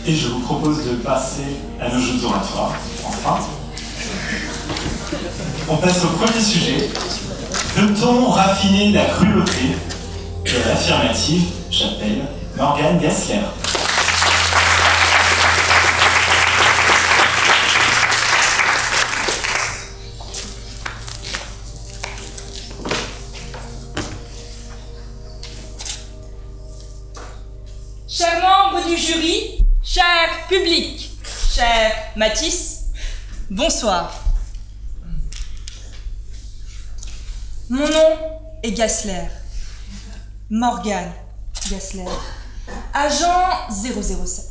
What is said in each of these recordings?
Et je vous propose de passer à nos jeux oratoires, enfin. On passe au premier sujet. Peut-on raffiner la cruauté de l'affirmative? J'appelle Morgane Gassler. Chers membres du jury, cher public, cher Mathis, bonsoir. Mon nom est Gassler, Morgane Gassler, agent 007.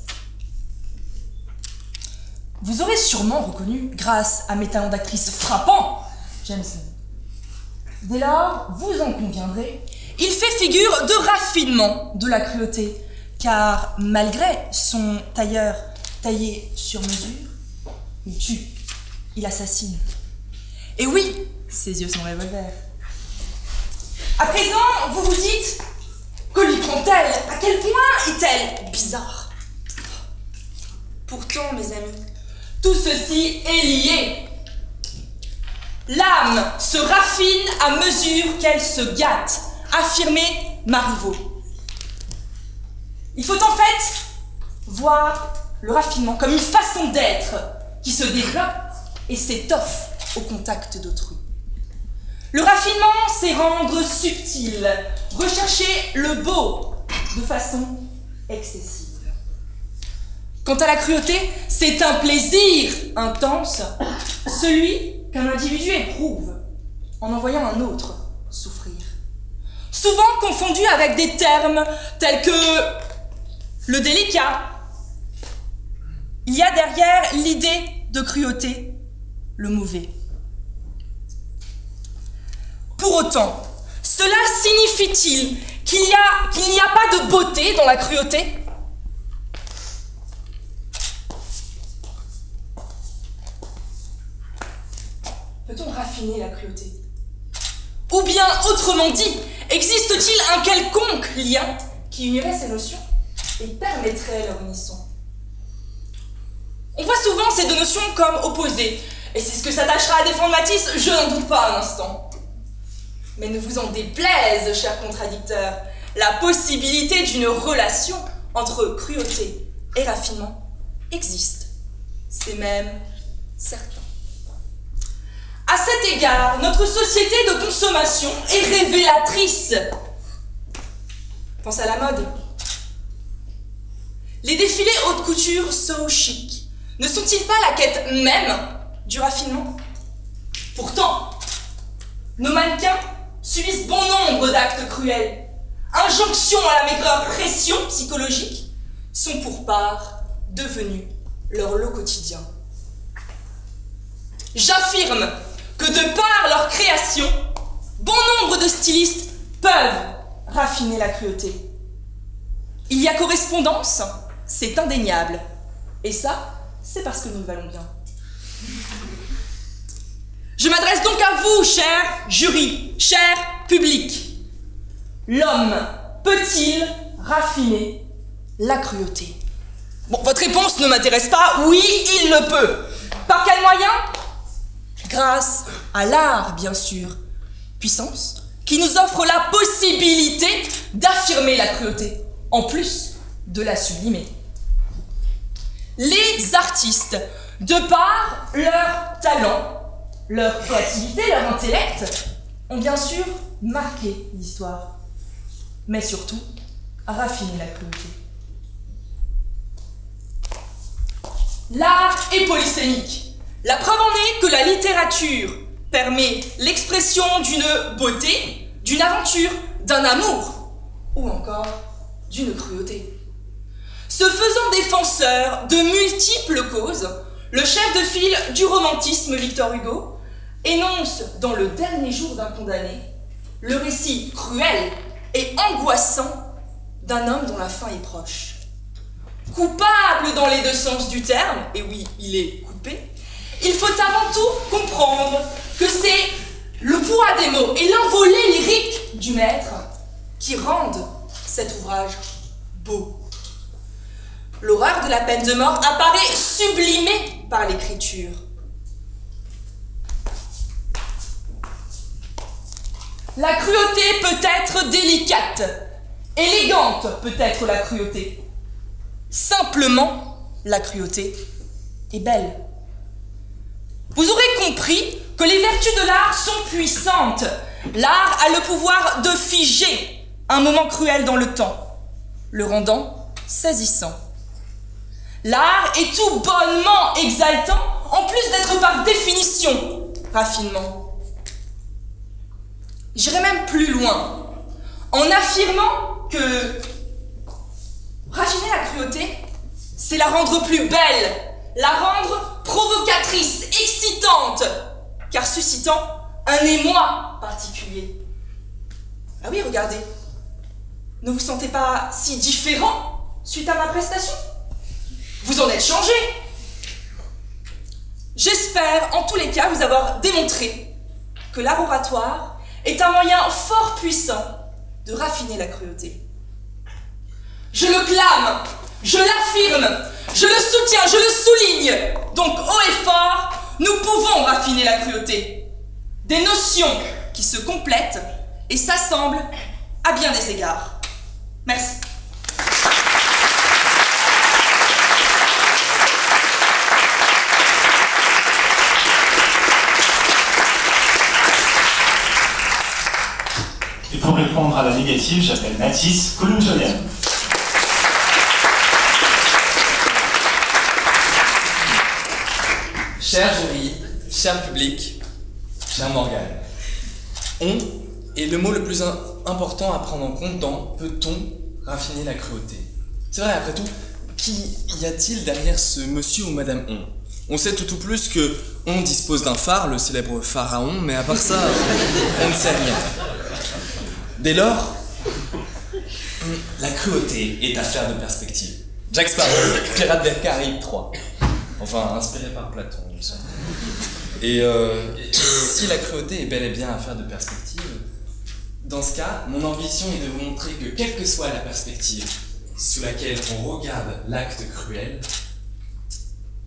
Vous aurez sûrement reconnu, grâce à mes talents d'actrice frappants, Jameson. Dès lors, vous en conviendrez, il fait figure de raffinement de la cruauté, car malgré son tailleur taillé sur mesure, il tue, il assassine. Et oui, ses yeux sont revolver. À présent, vous vous dites, que lui prend-elle? À quel point est-elle bizarre? Pourtant, mes amis, tout ceci est lié. L'âme se raffine à mesure qu'elle se gâte, affirmait Marivaux. Il faut en fait voir le raffinement comme une façon d'être qui se développe et s'étoffe au contact d'autrui. Le raffinement, c'est rendre subtil, rechercher le beau de façon excessive. Quant à la cruauté, c'est un plaisir intense, celui qu'un individu éprouve en voyant un autre souffrir. Souvent confondu avec des termes tels que le délicat. Il y a derrière l'idée de cruauté, le mauvais. Pour autant, cela signifie-t-il qu'il n'y a pas de beauté dans la cruauté? Peut-on raffiner la cruauté? Ou bien, autrement dit, existe-t-il un quelconque lien qui unirait ces notions et permettrait leur unisson? On voit souvent ces deux notions comme opposées, et c'est ce que s'attachera à défendre Matisse, je n'en doute pas un instant. Mais ne vous en déplaise, chers contradicteurs, la possibilité d'une relation entre cruauté et raffinement existe. C'est même certain. À cet égard, notre société de consommation est révélatrice. Pense à la mode. Les défilés haute couture so chic ne sont-ils pas la quête même du raffinement? Pourtant, nos mannequins subissent bon nombre d'actes cruels. Injonctions à la maigreur, pression psychologique sont pour part devenues leur lot quotidien. J'affirme que de par leur création, bon nombre de stylistes peuvent raffiner la cruauté. Il y a correspondance, c'est indéniable. Et ça, c'est parce que nous le valons bien. Je m'adresse donc à vous, cher jury, cher public. L'homme peut-il raffiner la cruauté? Bon, votre réponse ne m'intéresse pas. Oui, il le peut. Par quel moyen? Grâce à l'art, bien sûr. Puissance qui nous offre la possibilité d'affirmer la cruauté, en plus de la sublimer. Les artistes, de par leur talent, leur créativité, leur intellect, ont bien sûr marqué l'histoire, mais surtout raffiné la cruauté. L'art est polysémique. La preuve en est que la littérature permet l'expression d'une beauté, d'une aventure, d'un amour, ou encore d'une cruauté. Se faisant défenseur de multiples causes, le chef de file du romantisme Victor Hugo énonce dans Le dernier jour d'un condamné le récit cruel et angoissant d'un homme dont la fin est proche. Coupable dans les deux sens du terme, et oui, il est coupé, il faut avant tout comprendre que c'est le poids des mots et l'envolée lyrique du maître qui rendent cet ouvrage beau. l'horreur de la peine de mort apparaît sublimée par l'écriture. La cruauté peut être délicate, élégante peut être la cruauté. Simplement, la cruauté est belle. Vous aurez compris que les vertus de l'art sont puissantes. L'art a le pouvoir de figer un moment cruel dans le temps, le rendant saisissant. L'art est tout bonnement exaltant, en plus d'être par définition raffinement. J'irai même plus loin, en affirmant que raffiner la cruauté, c'est la rendre plus belle, la rendre provocatrice, excitante, car suscitant un émoi particulier. Ah oui, regardez, ne vous sentez pas si différent suite à ma prestation? Vous en êtes changé. J'espère en tous les cas vous avoir démontré que l'art oratoire est un moyen fort puissant de raffiner la cruauté. Je le clame, je l'affirme, je le soutiens, je le souligne. Donc haut et fort, nous pouvons raffiner la cruauté. Des notions qui se complètent et s'assemblent à bien des égards. Merci. Et pour répondre à la négative, j'appelle Mathis Columjolian. Cher jury, cher public, cher Morgane, on est le mot le plus important à prendre en compte dans « peut-on raffiner la cruauté ?» C'est vrai, après tout, qui y a-t-il derrière ce monsieur ou madame on sait tout ou plus que on dispose d'un phare, le célèbre pharaon, mais à part ça, on ne sait rien. Dès lors, la cruauté est affaire de perspective. Jack Sparrow, Pirate des Caraïbes 3. Enfin, inspiré par Platon, il me semble. Et si la cruauté est bel et bien affaire de perspective, dans ce cas, mon ambition est de vous montrer que quelle que soit la perspective sous laquelle on regarde l'acte cruel,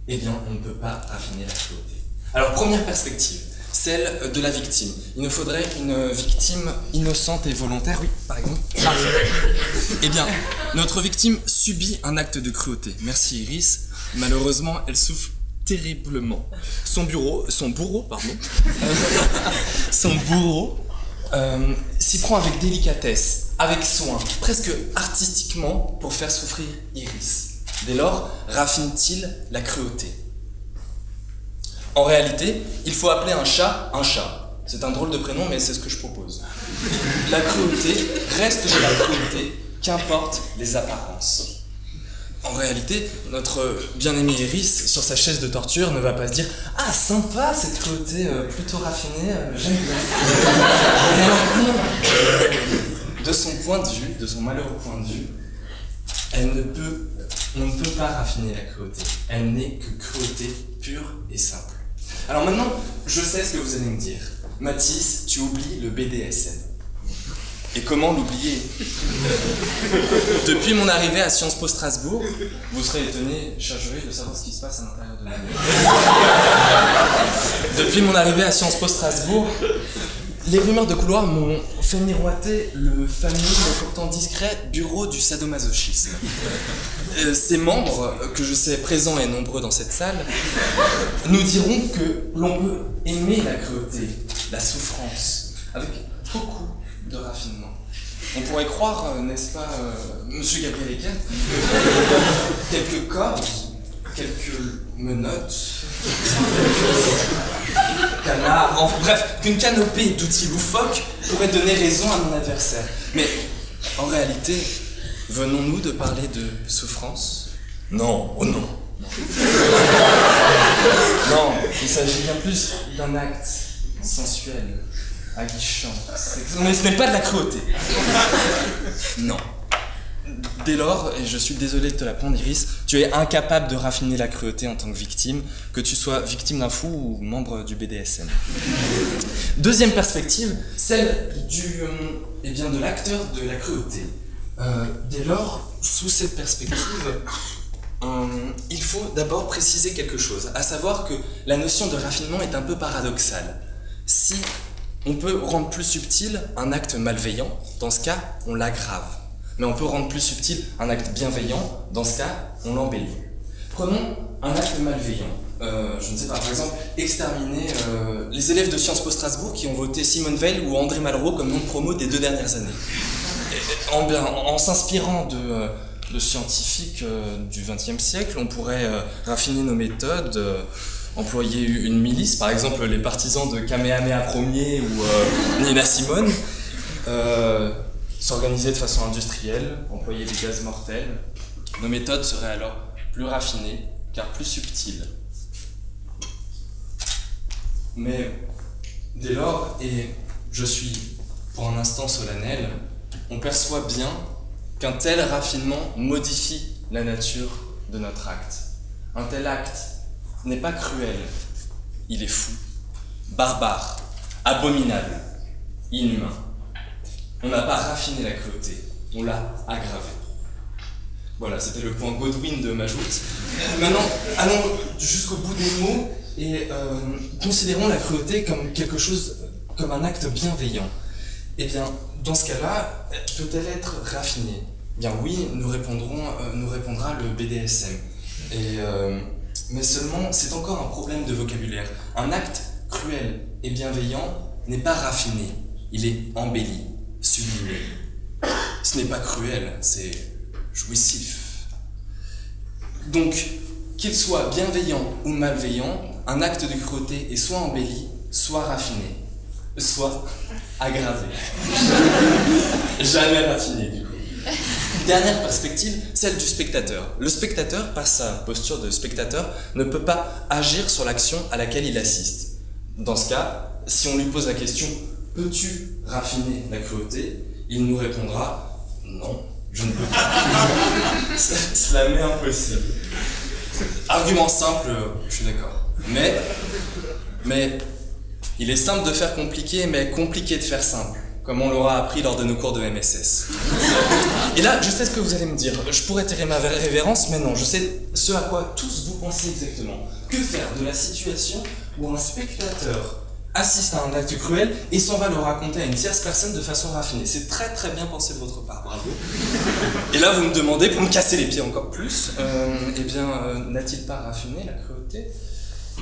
eh bien, on ne peut pas raffiner la cruauté. Alors, première perspective, celle de la victime. Il nous faudrait une victime innocente et volontaire, oui, par exemple. Parfait. Eh bien, notre victime subit un acte de cruauté. Merci Iris. Malheureusement, elle souffre terriblement. Son bourreau s'y prend avec délicatesse, avec soin, presque artistiquement pour faire souffrir Iris. Dès lors, raffine-t-il la cruauté? En réalité, il faut appeler un chat un chat. C'est un drôle de prénom, mais c'est ce que je propose. La cruauté reste de la cruauté, qu'importent les apparences. En réalité, notre bien-aimé Iris, sur sa chaise de torture, ne va pas se dire « Ah, sympa cette cruauté plutôt raffinée, j'aime bien. » Mais alors, de son point de vue, de son malheureux point de vue, on ne peut pas raffiner la cruauté. Elle n'est que cruauté pure et simple. Alors maintenant, je sais ce que vous allez me dire. Mathis, tu oublies le BDSM. Et comment l'oublier? Depuis mon arrivée à Sciences Po Strasbourg, vous serez étonné, cher jury, de savoir ce qui se passe à l'intérieur de la maison. Depuis mon arrivée à Sciences Po Strasbourg, les rumeurs de couloir m'ont fait miroiter le fameux mais pourtant discret bureau du sadomasochisme. Ses membres, que je sais présents et nombreux dans cette salle, nous diront que l'on peut aimer la cruauté, la souffrance, avec beaucoup de raffinement. On pourrait croire, n'est-ce pas, monsieur Gabriel Eckert, quelques cordes, quelques menottes, canards, enfin bref, qu'une canopée d'outils loufoques pourrait donner raison à mon adversaire. Mais en réalité, venons-nous de parler de souffrance? Non, oh non. Non, il s'agit bien plus d'un acte sensuel, aguichant, mais ce n'est pas de la cruauté. Non. Dès lors, et je suis désolé de te l'apprendre Iris, tu es incapable de raffiner la cruauté en tant que victime, que tu sois victime d'un fou ou membre du BDSM. Deuxième perspective, celle de l'acteur de la cruauté. Dès lors, sous cette perspective, Il faut d'abord préciser quelque chose, à savoir que la notion de raffinement est un peu paradoxale. Si on peut rendre plus subtil un acte malveillant, dans ce cas, on l'aggrave. Mais on peut rendre plus subtil un acte bienveillant, dans ce cas, on l'embellit. Prenons un acte malveillant. Je ne sais pas, par exemple, exterminer les élèves de Sciences Po Strasbourg qui ont voté Simone Veil ou André Malraux comme nom de promo des 2 dernières années. En s'inspirant de scientifiques du XXe siècle, on pourrait raffiner nos méthodes, employer une milice, par exemple les partisans de Kamehameha Ier ou Nina Simone, s'organiser de façon industrielle, employer des gaz mortels. Nos méthodes seraient alors plus raffinées, car plus subtiles. Mais dès lors, et je suis pour un instant solennel, on perçoit bien qu'un tel raffinement modifie la nature de notre acte. Un tel acte n'est pas cruel, il est fou, barbare, abominable, inhumain. On n'a pas raffiné la cruauté, on l'a aggravée. Voilà, c'était le point Godwin de ma joute. Maintenant, allons jusqu'au bout des mots et considérons la cruauté comme quelque chose, comme un acte bienveillant. Eh bien, dans ce cas-là, peut-elle être raffinée? Bien oui, nous répondra le BDSM. Mais seulement, c'est encore un problème de vocabulaire. Un acte cruel et bienveillant n'est pas raffiné, il est embelli, sublimé. Ce n'est pas cruel, c'est jouissif. Donc, qu'il soit bienveillant ou malveillant, un acte de cruauté est soit embelli, soit raffiné, soit aggravé. Jamais raffiné, du coup. Dernière perspective, celle du spectateur. Le spectateur, par sa posture de spectateur, ne peut pas agir sur l'action à laquelle il assiste. Dans ce cas, si on lui pose la question « Peux-tu raffiner la cruauté ?», il nous répondra « Non, je ne peux pas. » Cela m'est impossible. Argument simple, je suis d'accord. Mais il est simple de faire compliqué, mais compliqué de faire simple, comme on l'aura appris lors de nos cours de MSS. Et là, je sais ce que vous allez me dire. Je pourrais tirer ma révérence, mais non, je sais ce à quoi tous vous pensez exactement. Que faire de la situation où un spectateur assiste à un acte cruel et s'en va le raconter à une tierce personne de façon raffinée? C'est très très bien pensé de votre part, bravo. Et là, vous me demandez, pour me casser les pieds encore plus, eh bien, n'a-t-il pas raffiné la cruauté?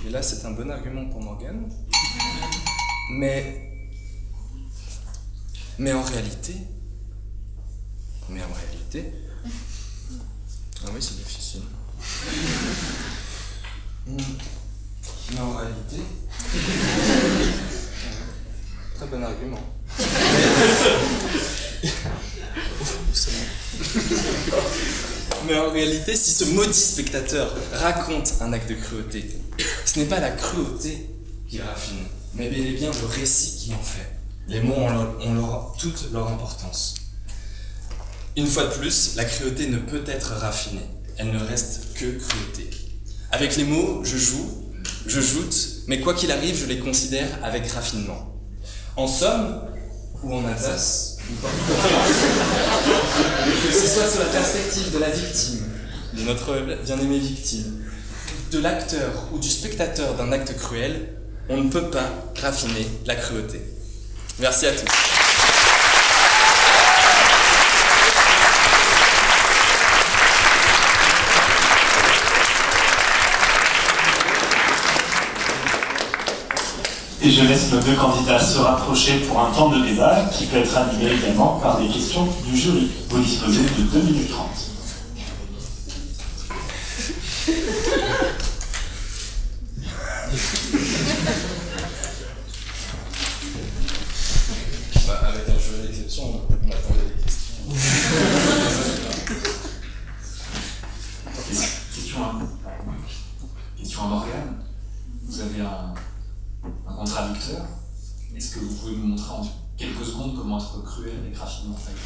Et là, c'est un bon argument pour Morgane. Mais en réalité... Ah oui, c'est difficile. Mais en réalité... Très bon argument. Mais en réalité, si ce maudit spectateur raconte un acte de cruauté, ce n'est pas la cruauté qui raffine, mais bel et bien le récit qui en fait. Les mots ont toute leur importance. Une fois de plus, la cruauté ne peut être raffinée. Elle ne reste que cruauté. Avec les mots, je joute, mais quoi qu'il arrive, je les considère avec raffinement. En Somme, ou en Alsace, ou partout en France, que ce soit sur la perspective de la victime, de notre bien-aimée victime, de l'acteur ou du spectateur d'un acte cruel, on ne peut pas raffiner la cruauté. Merci à tous. Et je laisse nos 2 candidats se rapprocher pour un temps de débat qui peut être animé également par des questions du jury. Vous disposez de 2 minutes 30. Avec un jury d'exception, on attendait des questions. Question à Morgane. Vous avez un contradicteur. Est-ce que vous pouvez nous montrer en quelques secondes comment être cruel et raffiné en fait?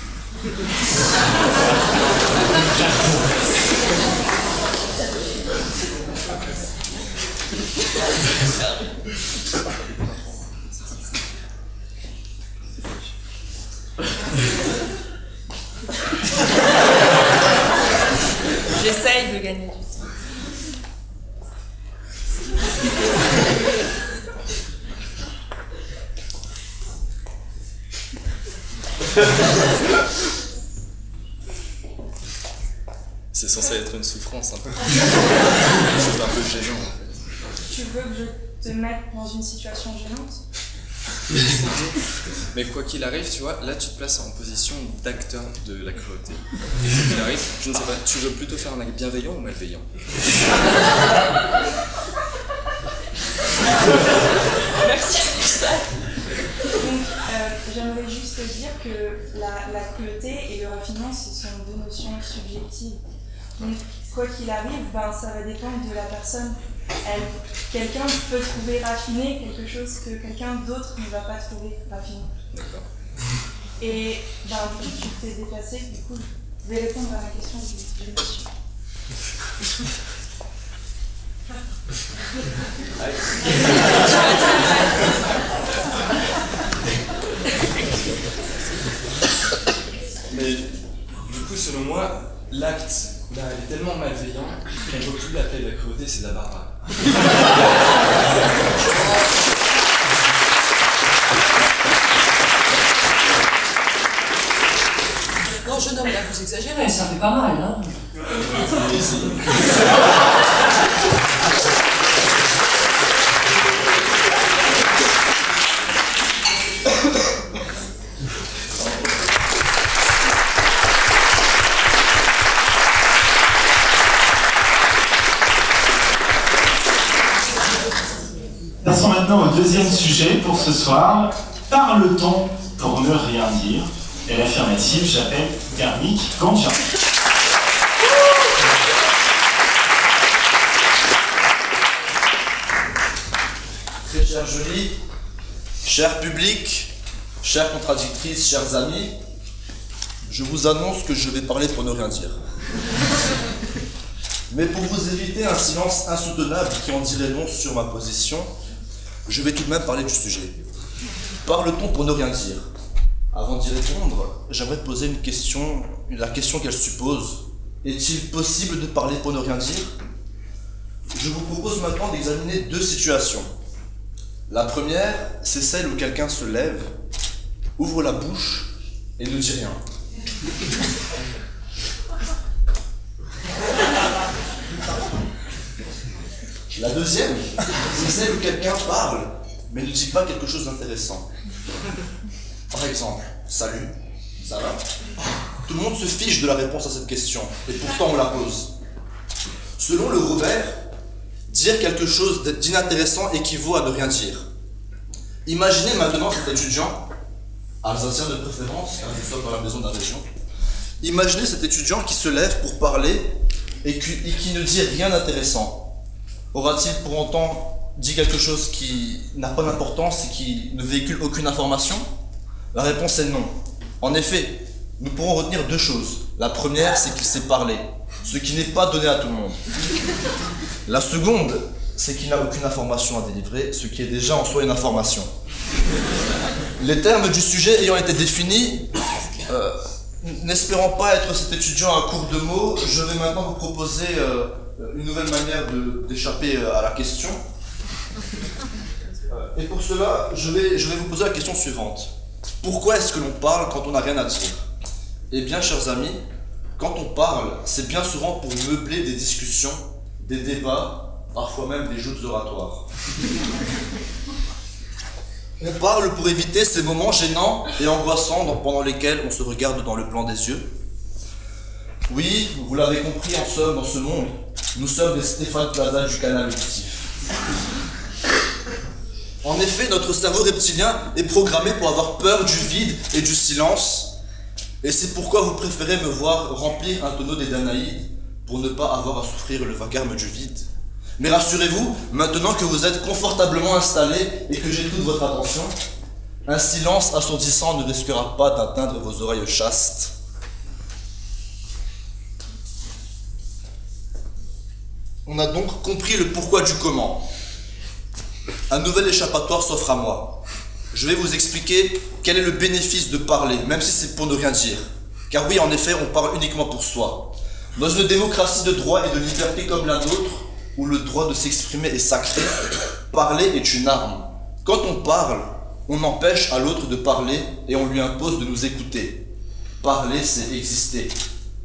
J'essaye de gagner du temps. C'est censé être une souffrance, un peu. Quelque chose d'un peu gênant, en fait. Tu veux que je te mette dans une situation gênante? Mais quoi qu'il arrive, tu vois, là tu te places en position d'acteur de la cruauté. Et quoi qu'il arrive, je ne sais pas, tu veux plutôt faire un acte bienveillant ou malveillant? Merci pour ça. Donc, j'aimerais juste te dire que la cruauté et le raffinement, ce sont deux notions subjectives. Donc, quoi qu'il arrive, ben, ça va dépendre de la personne. Quelqu'un peut trouver raffiné quelque chose que quelqu'un d'autre ne va pas trouver raffiné. D'accord. Et ben, du coup, tu t'es déplacé, du coup, je vais répondre à la question du monsieur. Mais du coup, selon moi, l'acte là est tellement malveillant qu'elle ne peut plus l'appeler de la cruauté, c'est de la barbarie. Non, jeune homme, là, vous exagérez, ça fait pas mal, hein. Passons maintenant au deuxième sujet pour ce soir. Parle-t-on pour ne rien dire? Et l'affirmative, j'appelle Garnick Gandhian. Très cher Julie, cher public, chères contradictrices, chers amis, je vous annonce que je vais parler pour ne rien dire. Mais pour vous éviter un silence insoutenable qui en dirait long sur ma position, je vais tout de même parler du sujet. Parle-t-on pour ne rien dire? Avant d'y répondre, j'aimerais te poser une question, la question qu'elle suppose. Est-il possible de parler pour ne rien dire? Je vous propose maintenant d'examiner deux situations. La première, c'est celle où quelqu'un se lève, ouvre la bouche et ne dit rien. La deuxième, c'est celle où quelqu'un parle, mais ne dit pas quelque chose d'intéressant. Par exemple, salut, ça va? Tout le monde se fiche de la réponse à cette question, et pourtant on la pose. Selon le Robert, dire quelque chose d'inintéressant équivaut à ne rien dire. Imaginez maintenant cet étudiant, alsacien de préférence, car nous sommes dans la maison de la région. Imaginez cet étudiant qui se lève pour parler et qui ne dit rien d'intéressant. Aura-t-il pour autant dit quelque chose qui n'a pas d'importance et qui ne véhicule aucune information? La réponse est non. En effet, nous pourrons retenir deux choses. La première, c'est qu'il sait parler, ce qui n'est pas donné à tout le monde. La seconde, c'est qu'il n'a aucune information à délivrer, ce qui est déjà en soi une information. Les termes du sujet ayant été définis, n'espérant pas être cet étudiant à court de mots, je vais maintenant vous proposer une nouvelle manière d'échapper à la question. Et pour cela, je vais vous poser la question suivante. Pourquoi est-ce que l'on parle quand on n'a rien à dire? Eh bien, chers amis, quand on parle, c'est bien souvent pour meubler des discussions, des débats, parfois même des joutes oratoires. On parle pour éviter ces moments gênants et angoissants pendant lesquels on se regarde dans le blanc des yeux. Oui, vous l'avez compris, en somme, dans ce monde, nous sommes des Stéphane Plaza du canal auditif. En effet, notre cerveau reptilien est programmé pour avoir peur du vide et du silence. Et c'est pourquoi vous préférez me voir remplir un tonneau des Danaïdes pour ne pas avoir à souffrir le vacarme du vide. Mais rassurez-vous, maintenant que vous êtes confortablement installés et que j'ai toute votre attention, un silence assourdissant ne risquera pas d'atteindre vos oreilles chastes. On a donc compris le pourquoi du comment. Un nouvel échappatoire s'offre à moi. Je vais vous expliquer quel est le bénéfice de parler, même si c'est pour ne rien dire. Car oui, en effet, on parle uniquement pour soi. Dans une démocratie de droit et de liberté comme la nôtre, où le droit de s'exprimer est sacré, parler est une arme. Quand on parle, on empêche à l'autre de parler et on lui impose de nous écouter. Parler, c'est exister.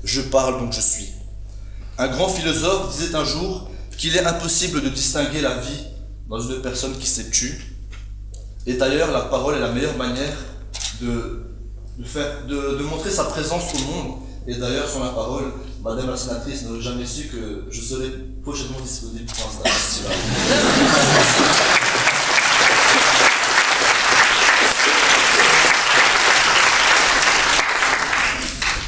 Je parle donc je suis. Un grand philosophe disait un jour qu'il est impossible de distinguer la vie dans une personne qui s'est tue. Et d'ailleurs, la parole est la meilleure manière de montrer sa présence au monde. Et d'ailleurs, sur la parole, Madame la sénatrice n'aurait jamais su que je serai prochainement disponible pour un festival.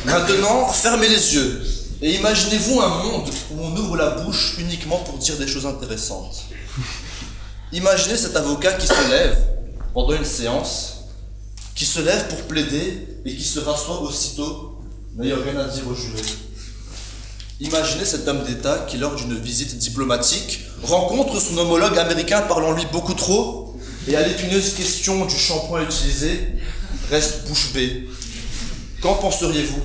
Maintenant, fermez les yeux et imaginez-vous un monde où on ouvre la bouche uniquement pour dire des choses intéressantes. Imaginez cet avocat qui se lève pendant une séance, qui se lève pour plaider et qui se rassoit aussitôt, n'ayant rien à dire au juré. Imaginez cet homme d'État qui, lors d'une visite diplomatique, rencontre son homologue américain parlant lui beaucoup trop et à l'épineuse question du shampoing utilisé, reste bouche bée. Qu'en penseriez-vous?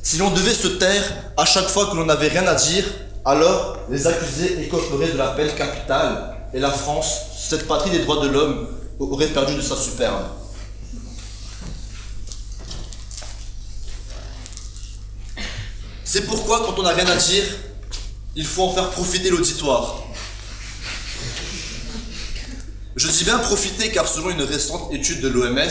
Si l'on devait se taire à chaque fois que l'on n'avait rien à dire, alors les accusés écoperaient de la peine capitale et la France, cette patrie des droits de l'homme, aurait perdu de sa superbe. C'est pourquoi, quand on n'a rien à dire, il faut en faire profiter l'auditoire. Je dis bien profiter car selon une récente étude de l'OMS,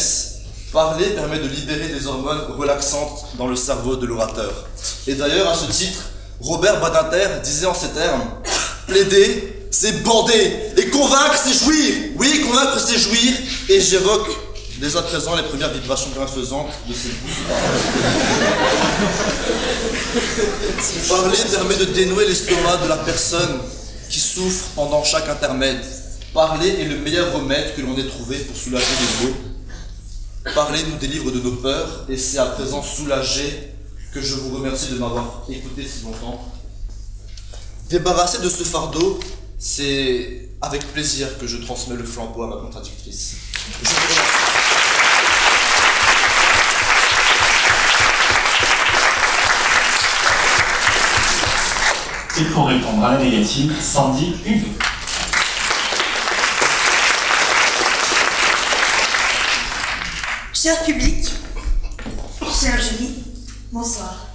parler permet de libérer des hormones relaxantes dans le cerveau de l'orateur. Et d'ailleurs, à ce titre, Robert Badinter disait en ces termes « Plaider, c'est bander, et convaincre, c'est jouir. Oui, convaincre, c'est jouir. » Et j'évoque dès à présent les premières vibrations bienfaisantes de ces douces paroles. Parler permet de dénouer l'estomac de la personne qui souffre pendant chaque intermède. Parler est le meilleur remède que l'on ait trouvé pour soulager les maux. Parler nous délivre de nos peurs et c'est à présent soulagé que je vous remercie de m'avoir écouté si longtemps. Débarrassé de ce fardeau, c'est avec plaisir que je transmets le flambeau à ma contradictrice. Je vous remercie. Et pour répondre à la négative, Sandy Hugues. Cher public, cher jury, bonsoir.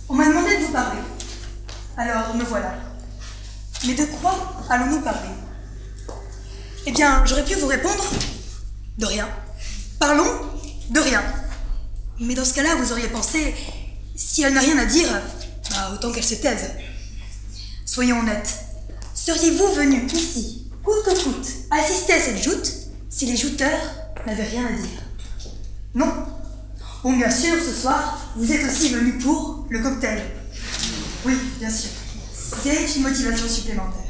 On m'a demandé de vous parler. Alors me voilà. Mais de quoi allons-nous parler? Eh bien, j'aurais pu vous répondre de rien. Parlons de rien. Mais dans ce cas-là, vous auriez pensé, si elle n'a rien à dire, bah, autant qu'elle se taise. Soyons honnêtes. Seriez-vous venus ici, coûte que coûte, assister à cette joute, si les jouteurs n'avaient rien à dire? Non. Bon, bien sûr, ce soir, vous êtes aussi venus pour le cocktail. Oui, bien sûr. C'est une motivation supplémentaire.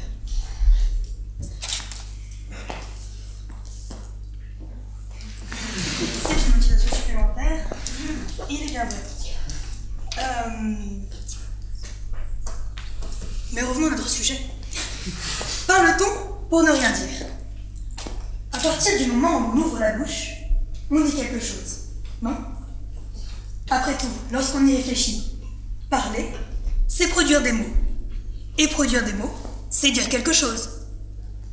C'est une motivation supplémentaire. Il est bien vrai. Mais revenons à notre sujet. Parle-t-on pour ne rien dire? À partir du moment où on ouvre la bouche, on dit quelque chose, non? Après tout, lorsqu'on y réfléchit, parler, c'est produire des mots. Et produire des mots, c'est dire quelque chose.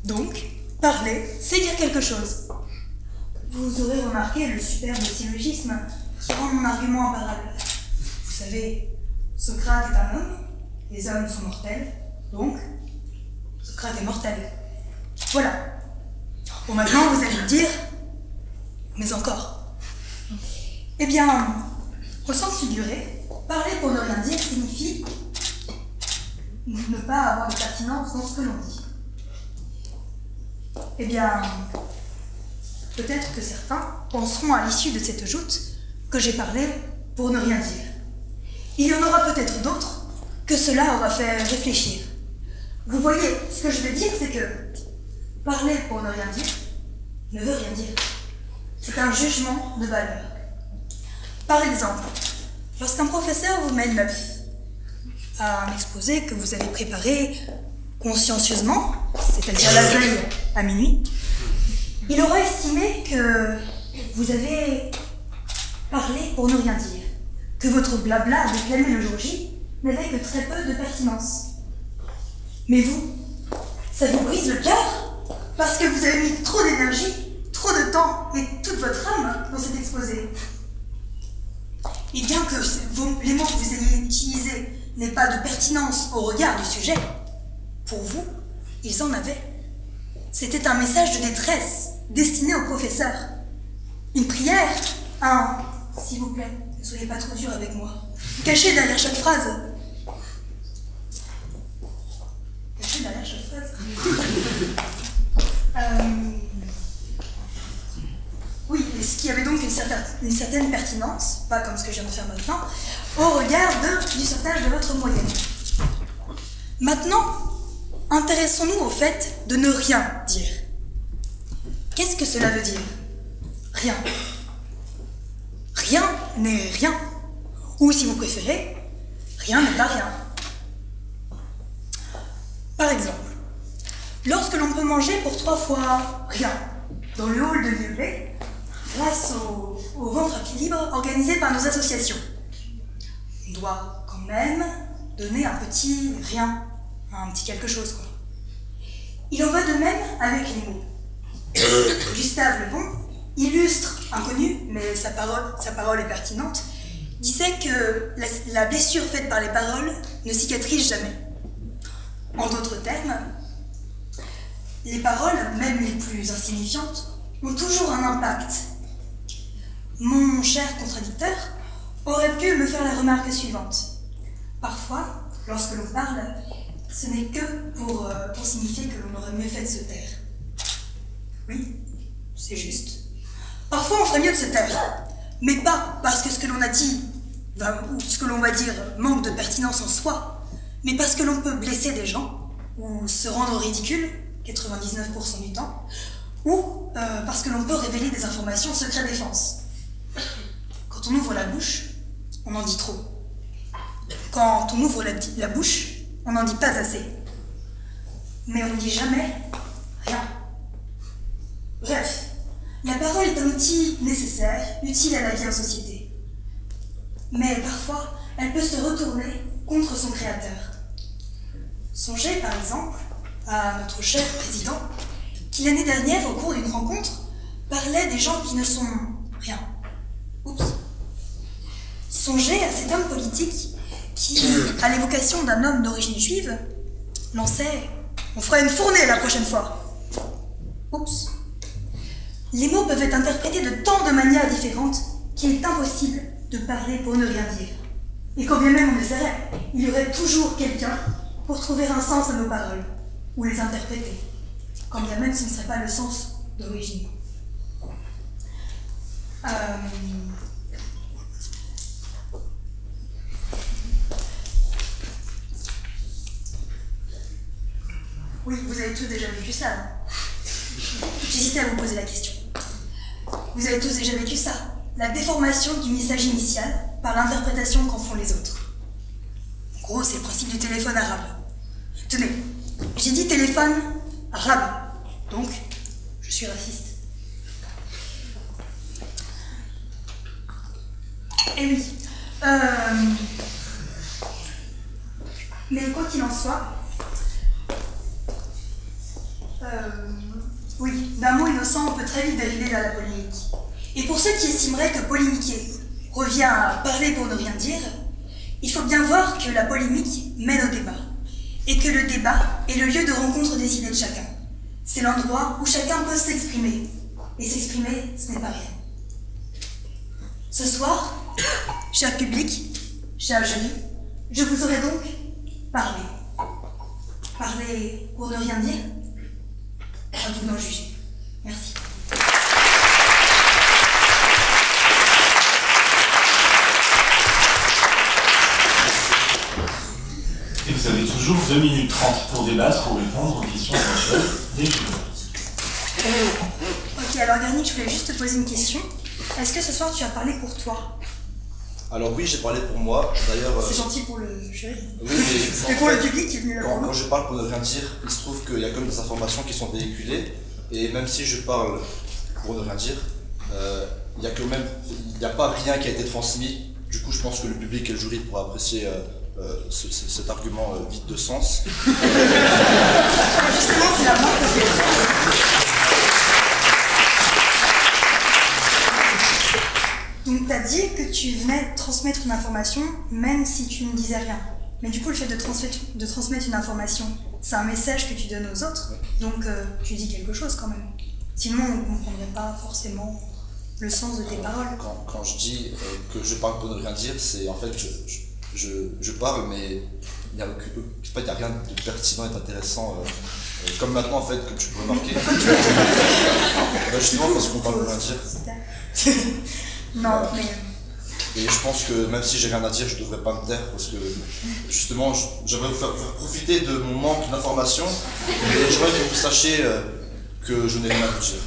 Donc, parler, c'est dire quelque chose. Vous aurez remarqué le superbe syllogisme qui rend mon argument imparable. Vous savez, Socrate est un homme, les hommes sont mortels, donc Socrate est mortel. Voilà. Bon, maintenant, vous allez me dire, mais encore. Eh bien, au sens figuré, parler pour ne rien dire signifie ne pas avoir de pertinence dans ce que l'on dit. Eh bien, peut-être que certains penseront à l'issue de cette joute que j'ai parlé pour ne rien dire. Il y en aura peut-être d'autres que cela aura fait réfléchir. Vous voyez, ce que je veux dire, c'est que parler pour ne rien dire ne veut rien dire. C'est un jugement de valeur. Par exemple, lorsqu'un professeur vous met 9 à un exposé que vous avez préparé consciencieusement, c'est-à-dire la veille à minuit, il aura estimé que vous avez parlé pour ne rien dire, que votre blabla déclamé le jour J n'avait que très peu de pertinence. Mais vous, ça vous brise le cœur parce que vous avez mis trop d'énergie, trop de temps et votre âme dans cet exposé. Et bien que les mots que vous ayez utilisés n'aient pas de pertinence au regard du sujet, pour vous, ils en avaient. C'était un message de détresse destiné au professeur. Une prière, s'il vous plaît, ne soyez pas trop dur avec moi. Cachez derrière chaque phrase. Cachez derrière chaque phrase. Oui, et ce qui avait donc une certaine pertinence, pas comme ce que je viens de faire maintenant, au regard du sortage de votre moyenne. Maintenant, intéressons-nous au fait de ne rien dire. Qu'est-ce que cela veut dire? Rien. Rien n'est rien. Ou si vous préférez, rien n'est pas rien. Par exemple, lorsque l'on peut manger pour 3 fois rien dans le hall de Lieublé, grâce au ventre équilibre organisé par nos associations, on doit quand même donner un petit rien, un petit quelque chose, quoi. Il en va de même avec les mots. Gustave Le Bon, illustre, inconnu, mais sa parole est pertinente, disait que la blessure faite par les paroles ne cicatrise jamais. En d'autres termes, les paroles, même les plus insignifiantes, ont toujours un impact. Mon cher contradicteur aurait pu me faire la remarque suivante. Parfois, lorsque l'on parle, ce n'est que pour signifier que l'on aurait mieux fait de se taire. Oui, c'est juste. Parfois, on ferait mieux de se taire, mais pas parce que ce que l'on a dit, ou ce que l'on va dire, manque de pertinence en soi, mais parce que l'on peut blesser des gens, ou se rendre ridicule, 99% du temps, ou parce que l'on peut révéler des informations secret défense. Quand on ouvre la bouche, on en dit trop. Quand on ouvre la bouche, on n'en dit pas assez. Mais on ne dit jamais rien. Bref, la parole est un outil nécessaire, utile à la vie en société. Mais parfois, elle peut se retourner contre son créateur. Songez par exemple à notre cher président, qui l'année dernière, au cours d'une rencontre, parlait des gens qui ne sont rien. Oups. Songez à cet homme politique qui, à l'évocation d'un homme d'origine juive, lançait « On fera une fournée la prochaine fois ». Oups. Les mots peuvent être interprétés de tant de manières différentes qu'il est impossible de parler pour ne rien dire. Et quand bien même on essaierait, il y aurait toujours quelqu'un pour trouver un sens à nos paroles, ou les interpréter, quand bien même ce ne serait pas le sens d'origine. Oui, vous avez tous déjà vécu ça, non? J'hésitais à vous poser la question. Vous avez tous déjà vécu ça, la déformation du message initial par l'interprétation qu'en font les autres. En gros, c'est le principe du téléphone arabe. Tenez, j'ai dit téléphone arabe, donc je suis raciste. Eh oui. Mais quoi qu'il en soit, oui, d'un mot innocent, on peut très vite dériver vers la polémique. Et pour ceux qui estimeraient que polémiquer revient à parler pour ne rien dire, il faut bien voir que la polémique mène au débat. Et que le débat est le lieu de rencontre des idées de chacun. C'est l'endroit où chacun peut s'exprimer. Et s'exprimer, ce n'est pas rien. Ce soir, cher public, cher jury, je vous aurai donc parlé. Parler pour ne rien dire? À vous d'en juger. Merci. Et vous avez toujours 2 minutes 30 pour débattre, pour répondre aux questions éventuelles des jurys. Ok, alors Garnier, je voulais juste te poser une question. Est-ce que ce soir tu as parlé pour toi? Alors oui, j'ai parlé pour moi. D'ailleurs, c'est gentil pour le jury. Oui, mais pour le public qui est venu là. Quand je parle pour ne rien dire, il se trouve qu'il y a comme des informations qui sont véhiculées. Et même si je parle pour ne rien dire, il n'y a pas rien qui a été transmis. Du coup, je pense que le public et le jury pourront apprécier cet argument vide de sens. Justement, c'est la marque que t'as dit que tu venais transmettre une information même si tu ne disais rien. Mais du coup, le fait de transmettre une information, c'est un message que tu donnes aux autres, donc tu dis quelque chose quand même. Sinon, on ne comprendrait pas forcément le sens de tes paroles. Quand je dis que je parle pour ne rien dire, c'est en fait je parle, mais il n'y a rien de pertinent et d'intéressant. Comme maintenant, en fait, que tu peux remarquer. Justement, parce qu'on parle de rien dire. Non, mais... Et je pense que même si j'ai rien à dire, je devrais pas me taire parce que justement, j'aimerais vous faire profiter de mon manque d'informations et j'aimerais que vous sachiez que je n'ai rien à vous dire.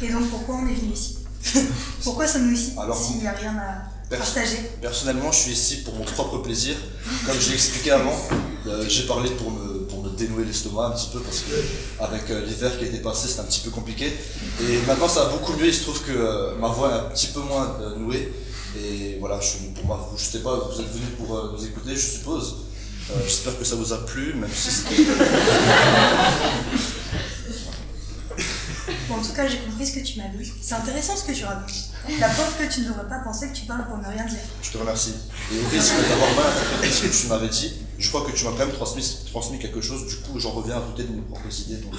Et donc pourquoi on est venu ici? Pourquoi sommes-nous ici Alors, s'il n'y a rien à partager? Personnellement, je suis ici pour mon propre plaisir. Comme je l'ai expliqué avant, j'ai parlé pour me dénouer l'estomac un petit peu parce que avec l'hiver qui a été passé, c'était un petit peu compliqué. Et maintenant, ça va beaucoup mieux. Il se trouve que ma voix est un petit peu moins nouée. Et voilà, je sais pas, vous êtes venus pour nous écouter, je suppose. J'espère que ça vous a plu, même si c'était... Bon, en tout cas, j'ai compris ce que tu m'as dit. C'est intéressant ce que tu racontes. La preuve que tu ne devrais pas penser que tu parles pour ne rien dire. Je te remercie. Et au risque d'avoir mal interprété ce que tu m'avais dit, je crois que tu m'as quand même transmis quelque chose. Du coup, j'en reviens à douter de mes propres idées. Donc,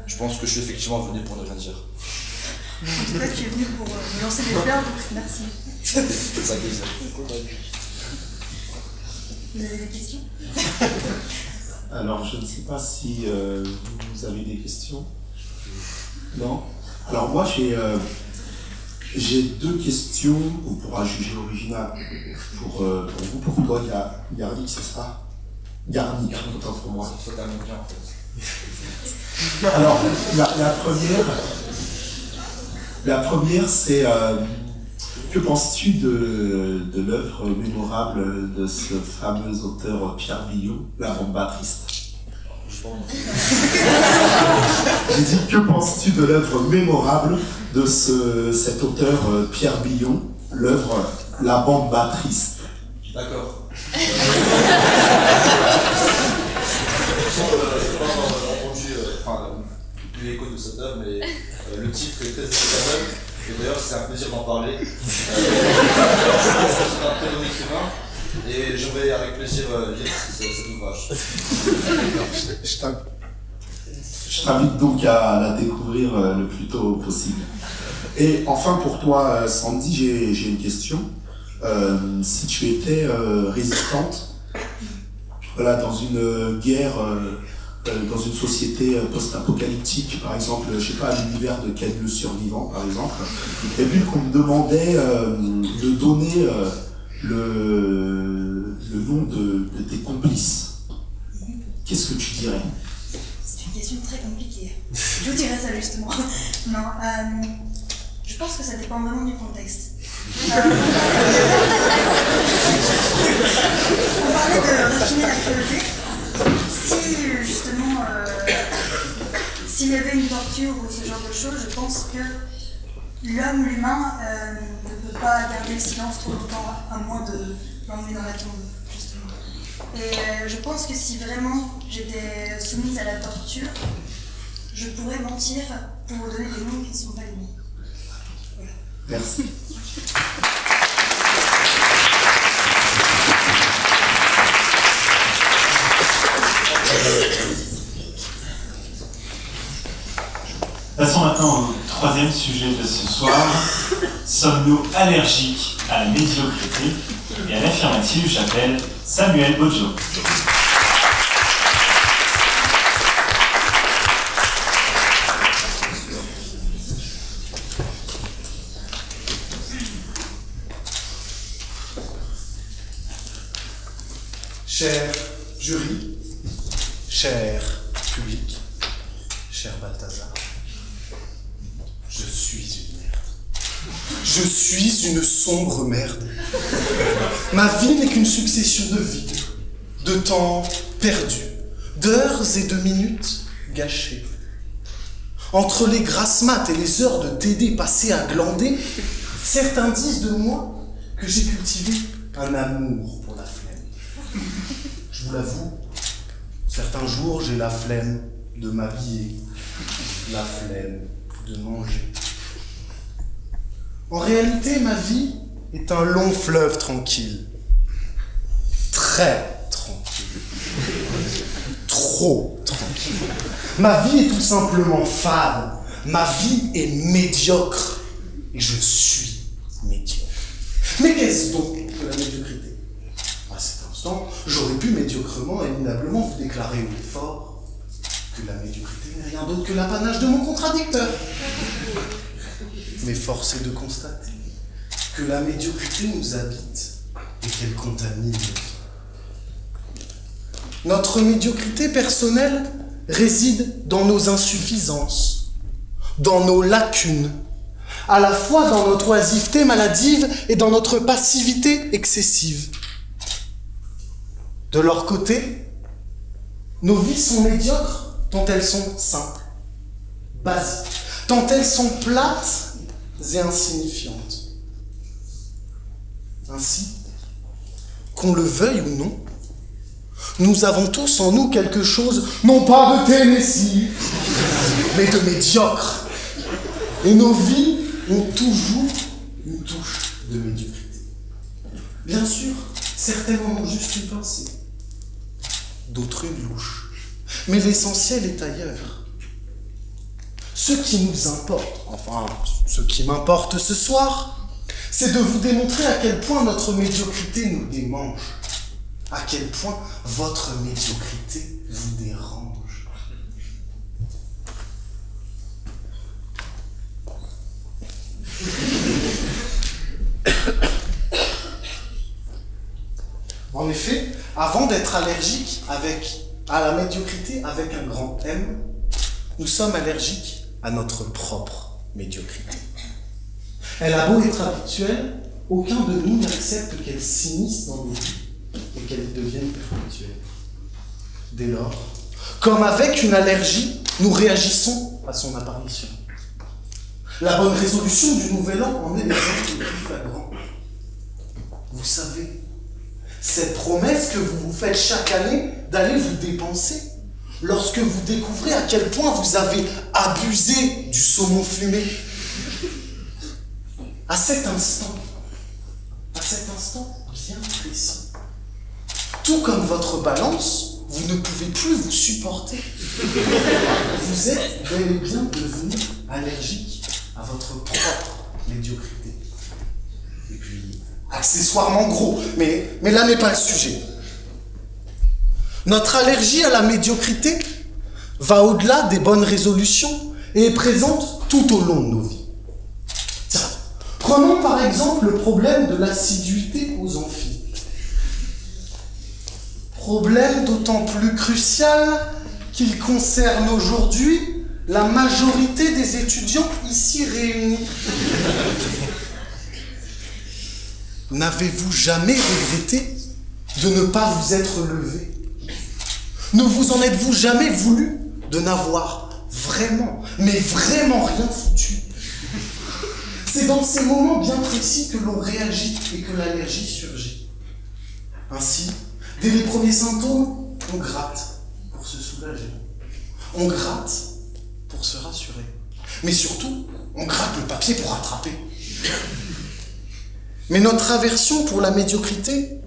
je pense que je suis effectivement venu pour ne rien dire. En tout cas, tu es venu pour me lancer des fleurs, donc merci. C'est un plaisir. Vous avez des questions? Alors, je ne sais pas si vous avez des questions. Non? Alors moi j'ai deux questions, on pourra juger original pour vous, pour toi Garnic, c'est ça? Garnic, autant pour moi. Alors la première c'est que penses-tu de l'œuvre mémorable de ce fameux auteur Pierre Billot, La Bomba Triste? J'ai dit, que penses-tu de l'œuvre mémorable de cet auteur Pierre Billon, l'œuvre La Bamba Triste? D'accord. Je n'ai pas entendu l'écho de cette œuvre, mais le titre est très évocateur. Et d'ailleurs, c'est un plaisir d'en parler. Je pense que c'est un très bon écrivain. Et j'aimerais avec plaisir lire cet ouvrage. Je t'invite donc à la découvrir le plus tôt possible. Et enfin pour toi, Sandy, j'ai une question. Si tu étais résistante, voilà, dans une guerre, dans une société post-apocalyptique, par exemple, je sais pas, l'univers de Caillou survivant, par exemple, et vu qu'on me demandait de donner le nom de tes complices, qu'est-ce que tu dirais? C'est une question très compliquée. Je vous dirais ça justement. Non, je pense que ça dépend vraiment du contexte. On parlait de raffiner la cruauté. Si justement, s'il y avait une torture ou ce genre de choses, je pense que l'humain ne peut pas garder le silence trop longtemps, à moins de l'emmener dans la tombe, justement. Et je pense que si vraiment j'étais soumise à la torture, je pourrais mentir pour vous donner des noms qui ne sont pas les miens. Voilà. Merci. Passons maintenant au troisième sujet de ce soir. Sommes-nous allergiques à la médiocrité? Et à l'affirmative, j'appelle Samuel Bojo. Cher jury, cher public, cher Balthazar, je suis une merde. Je suis une sombre merde. Ma vie n'est qu'une succession de vides, de temps perdus, d'heures et de minutes gâchées. Entre les grasses mat et les heures de TD passées à glander, certains disent de moi que j'ai cultivé un amour pour la flemme. Je vous l'avoue, certains jours j'ai la flemme de m'habiller, la flemme de manger. En réalité, ma vie est un long fleuve tranquille. Très tranquille. Trop tranquille. Ma vie est tout simplement fade. Ma vie est médiocre. Et je suis médiocre. Mais qu'est-ce donc que la médiocrité? À cet instant, j'aurais pu médiocrement et minablement vous déclarer haut et fort que la médiocrité n'est rien d'autre que l'apanage de mon contradicteur. Mais force est de constater que la médiocrité nous habite et qu'elle contamine nos vies. Notre médiocrité personnelle réside dans nos insuffisances, dans nos lacunes, à la fois dans notre oisiveté maladive et dans notre passivité excessive. De leur côté, nos vies sont médiocres tant elles sont simples, basiques, tant elles sont plates et insignifiantes. Ainsi, qu'on le veuille ou non, nous avons tous en nous quelque chose, non pas de Tennessee, mais de médiocre. Et nos vies ont toujours une touche de médiocrité. Bien sûr, certaines en ont juste une pensée, d'autres une louche. Mais l'essentiel est ailleurs. Ce qui nous importe, enfin, ce qui m'importe ce soir, c'est de vous démontrer à quel point notre médiocrité nous démange, à quel point votre médiocrité vous dérange. En effet, avant d'être allergique à la médiocrité avec un grand M, nous sommes allergiques à notre propre médiocrité. Elle a beau être habituelle, aucun de nous n'accepte qu'elle s'immisce dans nos vies et qu'elle devienne perpétuelle. Dès lors, comme avec une allergie, nous réagissons à son apparition. La bonne résolution du nouvel an en est l'exemple le plus flagrant. Vous savez, cette promesse que vous vous faites chaque année d'aller vous dépenser, lorsque vous découvrez à quel point vous avez abusé du saumon fumé. À cet instant bien précis, tout comme votre balance, vous ne pouvez plus vous supporter. Vous êtes bel et bien devenu allergique à votre propre médiocrité. Et puis, accessoirement gros, mais là n'est pas le sujet. Notre allergie à la médiocrité va au-delà des bonnes résolutions et est présente tout au long de nos vies. Tiens, prenons par exemple le problème de l'assiduité aux amphis. Problème d'autant plus crucial qu'il concerne aujourd'hui la majorité des étudiants ici réunis. N'avez-vous jamais regretté de ne pas vous être levé? Ne vous en êtes-vous jamais voulu de n'avoir vraiment, mais vraiment rien foutu? C'est dans ces moments bien précis que l'on réagit et que l'allergie surgit. Ainsi, dès les premiers symptômes, on gratte pour se soulager. On gratte pour se rassurer. Mais surtout, on gratte le papier pour rattraper. Mais notre aversion pour la médiocrité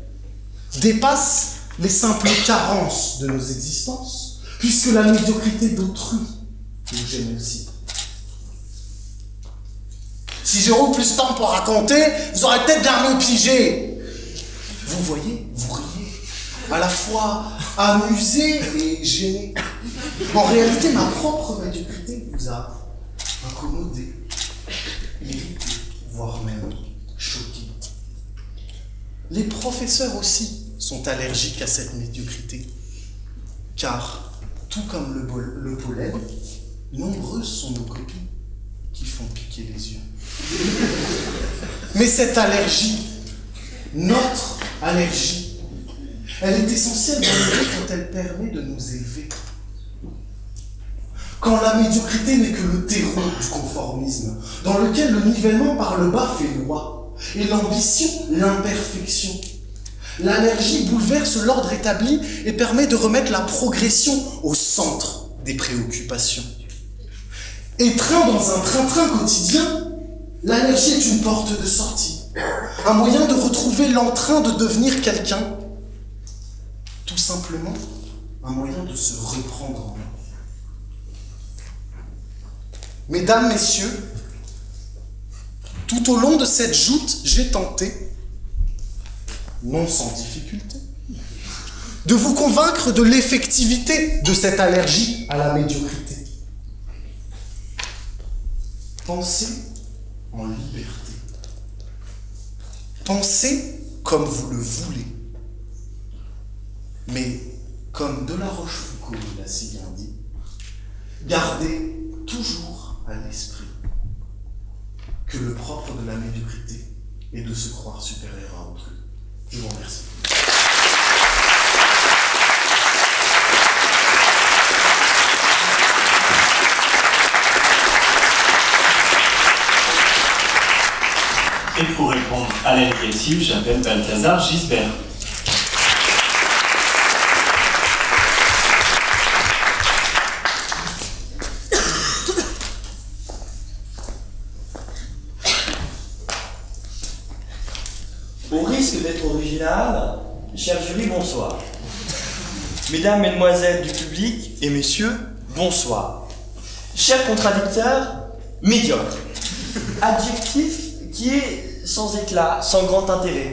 dépasse les simples carences de nos existences, puisque la médiocrité d'autrui nous gêne aussi. Si j'aurais plus de temps pour raconter, vous aurez peut-être bien mieux pigé. Vous voyez, vous riez, à la fois amusé et gêné. En réalité, ma propre médiocrité vous a incommodé, irrité, voire même choqué. Les professeurs aussi sont allergiques à cette médiocrité, car, tout comme le pollen, nombreuses sont nos copies qui font piquer les yeux. Mais cette allergie, notre allergie, elle est essentielle dans le vie quand elle permet de nous élever. Quand la médiocrité n'est que le terreau du conformisme, dans lequel le nivellement par le bas fait loi, et l'ambition l'imperfection. L'allergie bouleverse l'ordre établi et permet de remettre la progression au centre des préoccupations. Étreint dans un train-train quotidien, L'allergie est une porte de sortie, un moyen de retrouver l'entrain de devenir quelqu'un. Tout simplement, un moyen de se reprendre en main. Mesdames, messieurs, tout au long de cette joute, j'ai tenté, non sans difficulté, de vous convaincre de l'effectivité de cette allergie à la médiocrité. Pensez en liberté. Pensez comme vous le voulez. Mais, comme de la Rochefoucauld l'a si bien dit, gardez toujours à l'esprit que le propre de la médiocrité est de se croire supérieur à autrui. Je vous remercie. Et pour répondre à la négative, j'appelle Balthazar Gisbert. Au risque d'être original, cher jury, bonsoir. Mesdames, mesdemoiselles du public et messieurs, bonsoir. Chers contradicteurs, médiocre. Adjectif qui est sans éclat, sans grand intérêt.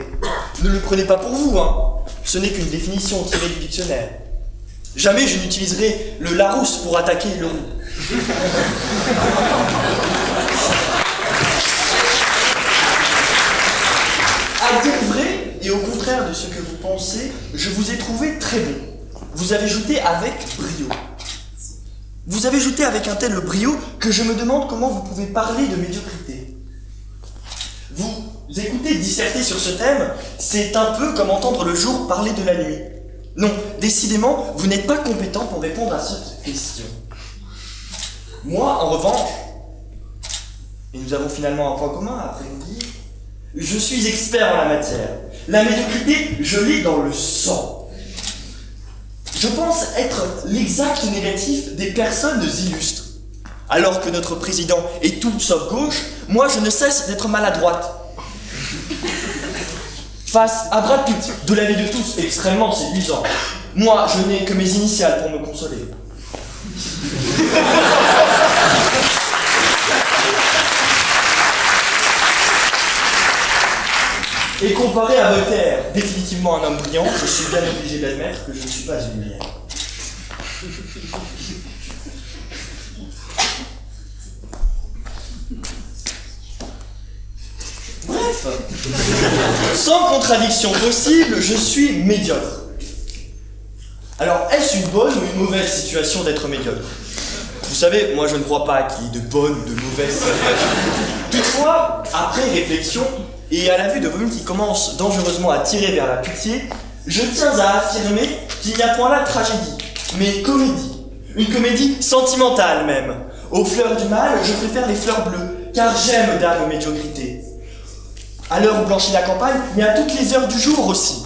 Ne le prenez pas pour vous, hein. Ce n'est qu'une définition tirée du dictionnaire. Jamais je n'utiliserai le Larousse pour attaquer le roux. À dire vrai, et au contraire de ce que vous pensez, je vous ai trouvé très bon. Vous avez jouté avec brio. Vous avez jouté avec un tel brio que je me demande comment vous pouvez parler de médiocrité. Vous écoutez disserter sur ce thème, c'est un peu comme entendre le jour parler de la nuit. Non, décidément, vous n'êtes pas compétent pour répondre à cette question. Moi, en revanche, et nous avons finalement un point commun après nous dire, je suis expert en la matière. La médiocrité, je l'ai dans le sang. Je pense être l'exact négatif des personnes illustres. Alors que notre président est tout sauf gauche, moi je ne cesse d'être maladroite. Face à Brad Pitt, de l'avis de tous, extrêmement séduisant. Moi, je n'ai que mes initiales pour me consoler. Et comparé à Voltaire, définitivement un homme brillant, je suis bien obligé d'admettre que je ne suis pas une lumière. Bref, sans contradiction possible, je suis médiocre. Alors, est-ce une bonne ou une mauvaise situation d'être médiocre? Vous savez, moi je ne crois pas qu'il y ait de bonnes ou de mauvaises situations. Toutefois, après réflexion, et à la vue de volumes qui commencent dangereusement à tirer vers la pitié, je tiens à affirmer qu'il n'y a point là de tragédie, mais comédie. Une comédie sentimentale même. Aux fleurs du mal, je préfère les fleurs bleues, car j'aime dame médiocrité. À l'heure où blanchit la campagne, mais à toutes les heures du jour aussi.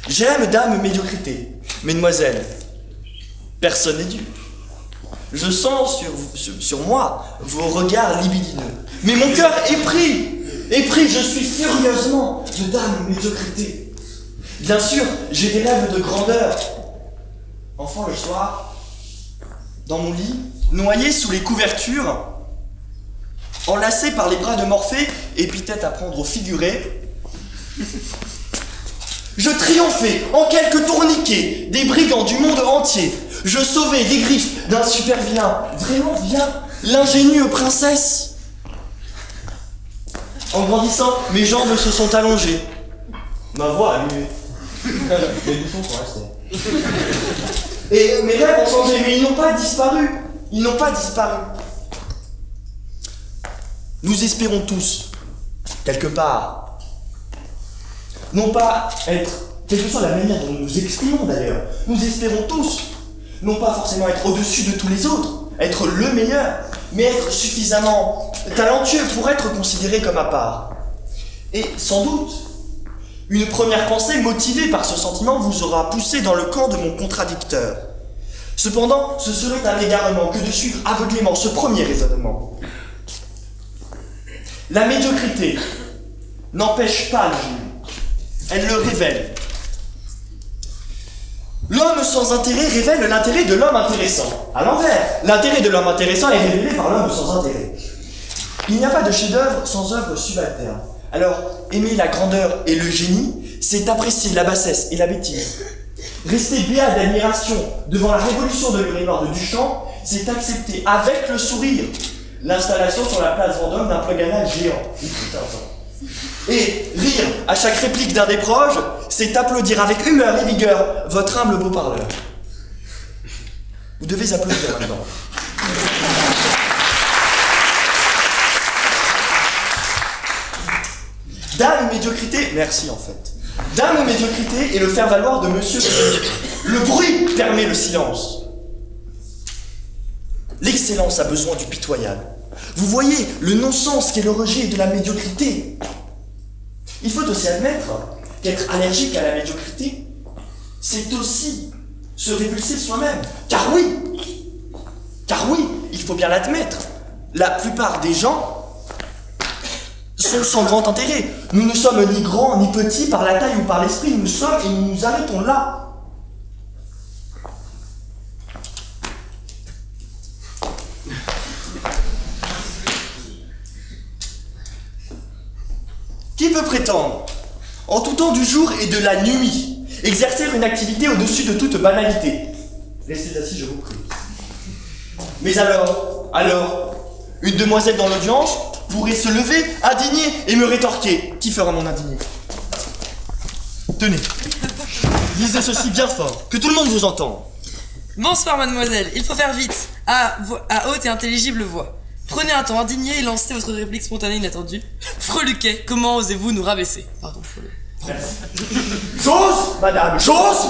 J'aime dame médiocrité. Mesdemoiselles, personne n'est dupe. Je sens sur moi vos regards libidineux. Mais mon cœur est pris, je suis furieusement de dame médiocrité. Bien sûr, j'ai des rêves de grandeur. Enfant le soir, dans mon lit, noyé sous les couvertures, enlacé par les bras de Morphée, épithète à prendre au figuré, je triomphais en quelques tourniquets des brigands du monde entier. Je sauvais des griffes d'un super vilain, vraiment vilain, l'ingénue princesse. En grandissant, mes jambes se sont allongées. Ma voix a mué. Les bouchons sont restés. Et mes rêves ont changé, mais ils n'ont pas disparu. Ils n'ont pas disparu. Nous espérons tous, quelque part, non pas être, quelle que soit la manière dont nous nous exprimons d'ailleurs, nous espérons tous, non pas forcément être au-dessus de tous les autres, être le meilleur, mais être suffisamment talentueux pour être considéré comme à part. Et sans doute, une première pensée motivée par ce sentiment vous aura poussé dans le camp de mon contradicteur. Cependant, ce serait un égarement que de suivre aveuglément ce premier raisonnement. La médiocrité n'empêche pas le génie. Elle le révèle. L'homme sans intérêt révèle l'intérêt de l'homme intéressant. À l'envers, l'intérêt de l'homme intéressant est révélé par l'homme sans intérêt. Il n'y a pas de chef-d'œuvre sans œuvre subalterne. Alors, aimer la grandeur et le génie, c'est apprécier la bassesse et la bêtise. Rester béat d'admiration devant la révolution de l'urinoir de Duchamp, c'est accepter avec le sourire l'installation sur la place Vendôme d'un plug anal géant. Et rire à chaque réplique d'un des proches, c'est applaudir avec humeur et vigueur votre humble beau-parleur. Vous devez applaudir maintenant. Dame ou médiocrité, merci en fait. Dame ou médiocrité est le faire-valoir de monsieur. Le bruit permet le silence. L'excellence a besoin du pitoyable. Vous voyez le non-sens qu'est le rejet de la médiocrité. Il faut aussi admettre qu'être allergique à la médiocrité, c'est aussi se répulser soi-même. Car oui, il faut bien l'admettre, la plupart des gens sont sans grand intérêt. Nous ne sommes ni grands ni petits par la taille ou par l'esprit, nous sommes et nous nous arrêtons là. Qui peut prétendre, en tout temps du jour et de la nuit, exercer une activité au-dessus de toute banalité? Restez assis, je vous prie. Mais alors, une demoiselle dans l'audience pourrait se lever, indignée, et me rétorquer. Qui fera mon indigné? Tenez, lisez ceci bien fort, que tout le monde vous entende. Bonsoir mademoiselle, il faut faire vite, à haute et intelligible voix. Prenez un temps indigné et lancez votre réplique spontanée inattendue. Freluquet, comment osez-vous nous rabaisser? Pardon, J'ose, madame, j'ose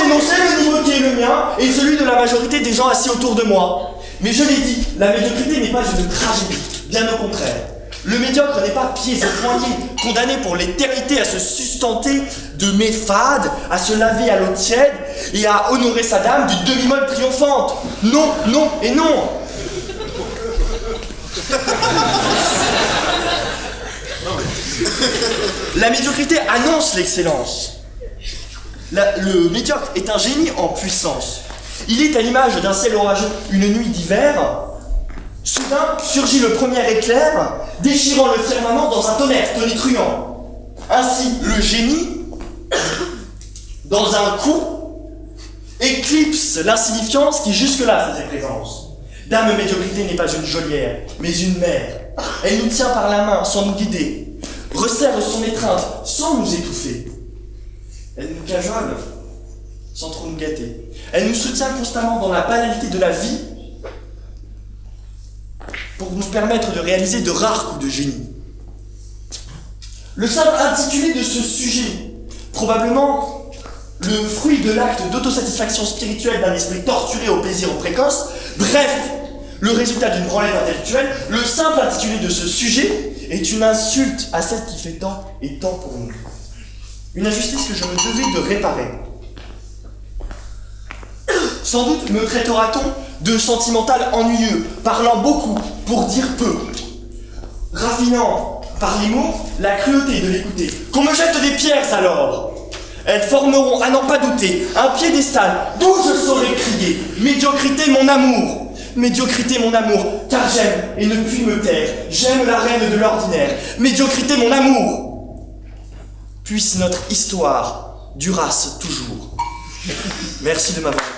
énoncer le niveau qui est le mien et celui de la majorité des gens assis autour de moi. Mais je l'ai dit, la médiocrité n'est pas une tragédie, bien au contraire. Le médiocre n'est pas pieds et poignets, condamné pour l'éternité à se sustenter de mets fades, à se laver à l'eau tiède et à honorer sa dame d'une demi-molle triomphante. Non, non et non. La médiocrité annonce l'excellence. Le médiocre est un génie en puissance. Il est à l'image d'un ciel orageux une nuit d'hiver. Soudain surgit le premier éclair, déchirant le firmament dans un tonnerre tonitruant. Ainsi, le génie, dans un coup, éclipse l'insignifiance qui jusque-là faisait présence. Dame médiocrité n'est pas une geôlière, mais une mère. Elle nous tient par la main sans nous guider, resserre son étreinte sans nous étouffer. Elle nous cajole sans trop nous gâter. Elle nous soutient constamment dans la banalité de la vie pour nous permettre de réaliser de rares coups de génie. Le simple intitulé de ce sujet, probablement le fruit de l'acte d'autosatisfaction spirituelle d'un esprit torturé au plaisir précoce, bref, le résultat d'une branlette intellectuelle, le simple intitulé de ce sujet est une insulte à celle qui fait tant et tant pour nous. Une injustice que je me devais de réparer. Sans doute me traitera-t-on de sentimental ennuyeux, parlant beaucoup pour dire peu, raffinant par les mots la cruauté de l'écouter. Qu'on me jette des pierres alors. Elles formeront, à n'en pas douter, un piédestal d'où je saurais crier médiocrité mon amour. Médiocrité mon amour, car j'aime et ne puis me taire. J'aime la reine de l'ordinaire. Médiocrité mon amour. Puisse notre histoire durasse toujours. Merci de m'avoir écouté.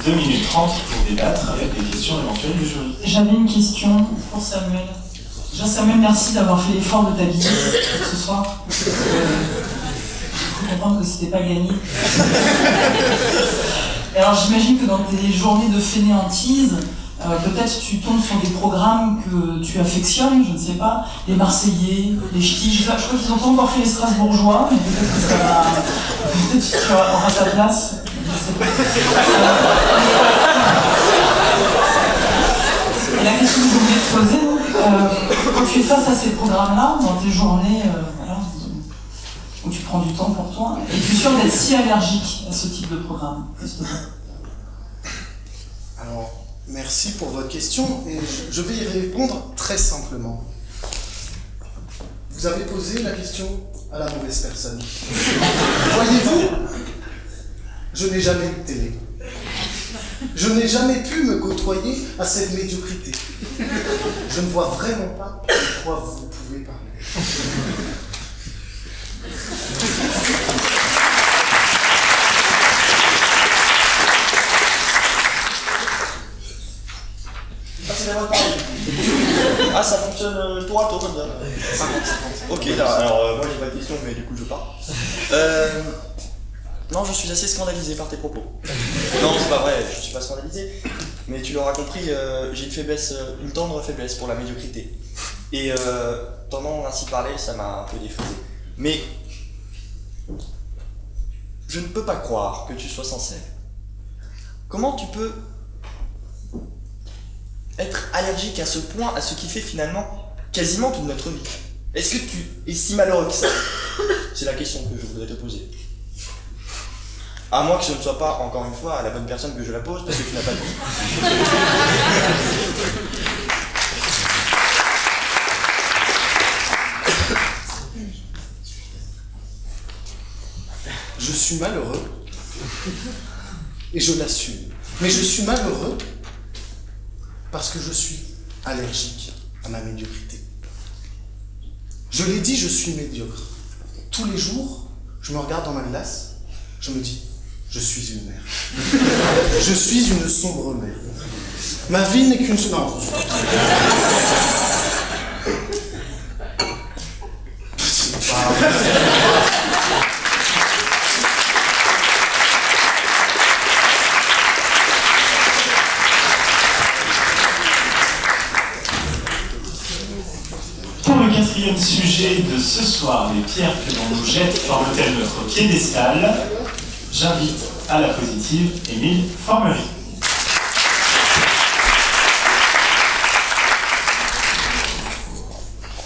Deux minutes 30 pour débattre avec les questions éventuelles du jury. J'avais une question pour Samuel. Déjà Samuel, merci d'avoir fait l'effort de t'habiller ce soir. Je peux comprendre que c'était pas gagné. Et alors j'imagine que dans tes journées de fainéantise, peut-être tu tombes sur des programmes que tu affectionnes, je ne sais pas, les Marseillais, les Ch'tis, je crois qu'ils n'ont pas encore fait les Strasbourgeois, mais peut-être que ça va... Peut-être que tu auras ta place. Et la question que je voulais te poser, quand tu es face à ces programmes-là, dans tes journées voilà, tu prends du temps pour toi. Es-tu sûr d'être si allergique à ce type de programme, Christophe? Alors, merci pour votre question et je vais y répondre très simplement. Vous avez posé la question à la mauvaise personne. Voyez-vous, je n'ai jamais eu de télé. Je n'ai jamais pu me côtoyer à cette médiocrité. Je ne vois vraiment pas de quoi vous pouvez parler. Ah, c'est la bonne parole. Ah, ça fonctionne tour à tour comme ça. 50-50. Ok, là, alors moi j'ai pas de question, mais du coup je pars. Non, je suis assez scandalisé par tes propos. Non, c'est pas vrai, je suis pas scandalisé. Mais tu l'auras compris, j'ai une faiblesse, une tendre faiblesse pour la médiocrité. Et t'entendre ainsi parler, ça m'a un peu défoncé. Mais je ne peux pas croire que tu sois sincère. Comment tu peux être allergique à ce point à ce qui fait finalement quasiment toute notre vie? Est-ce que tu es si malheureux que ça? C'est la question que je voudrais te poser. À moins que ce ne soit pas, encore une fois, à la bonne personne que je la pose, parce que tu n'as pas de vie. Je suis malheureux, et je l'assume. Mais je suis malheureux parce que je suis allergique à ma médiocrité. Je l'ai dit, je suis médiocre. Tous les jours, je me regarde dans ma glace, je me dis, je suis une mer. Je suis une sombre mer. Ma vie n'est qu'une seule... Non. Pour le quatrième sujet de ce soir, les pierres que l'on nous jette forment-elles notre piédestal? J'invite à la positive Émile Formery.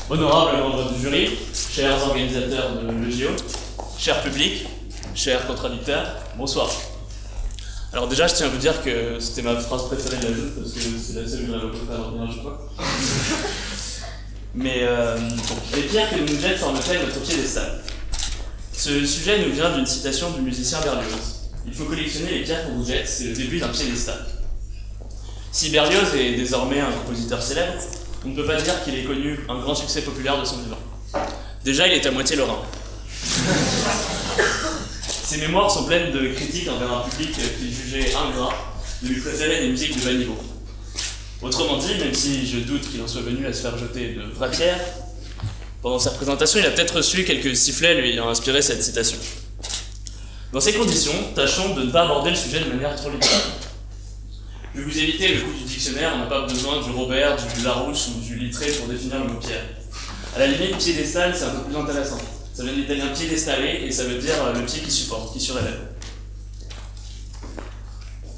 Honorable membre du jury, chers organisateurs de l'EJO, cher public, chers contradicteurs, bonsoir. Alors déjà, je tiens à vous dire que c'était ma phrase préférée de la joute, parce que c'est la seule que j'avais préférée à l'ordinaire, je crois. Mais les pierres que nous jettent forment-elles notre piédestal? Ce sujet nous vient d'une citation du musicien Berlioz. Il faut collectionner les pierres qu'on vous jette, c'est le début d'un piédestal. Si Berlioz est désormais un compositeur célèbre, on ne peut pas dire qu'il ait connu un grand succès populaire de son vivant. Déjà, il est à moitié lorrain. Ses mémoires sont pleines de critiques envers un public qu'il jugeait ingrat, de lui préférer des musiques de bas niveau. Autrement dit, même si je doute qu'il en soit venu à se faire jeter de vraies pierres, pendant sa présentation, il a peut-être reçu quelques sifflets lui ayant inspiré cette citation. Dans ces conditions, tâchons de ne pas aborder le sujet de manière trop littérale. Je vais vous éviter le coup du dictionnaire, on n'a pas besoin du Robert, du Larousse ou du Littré pour définir le mot pierre. À la limite, piédestal, c'est un peu plus intéressant. Ça vient de l'italien piédestalé et ça veut dire le pied qui supporte, qui surélève.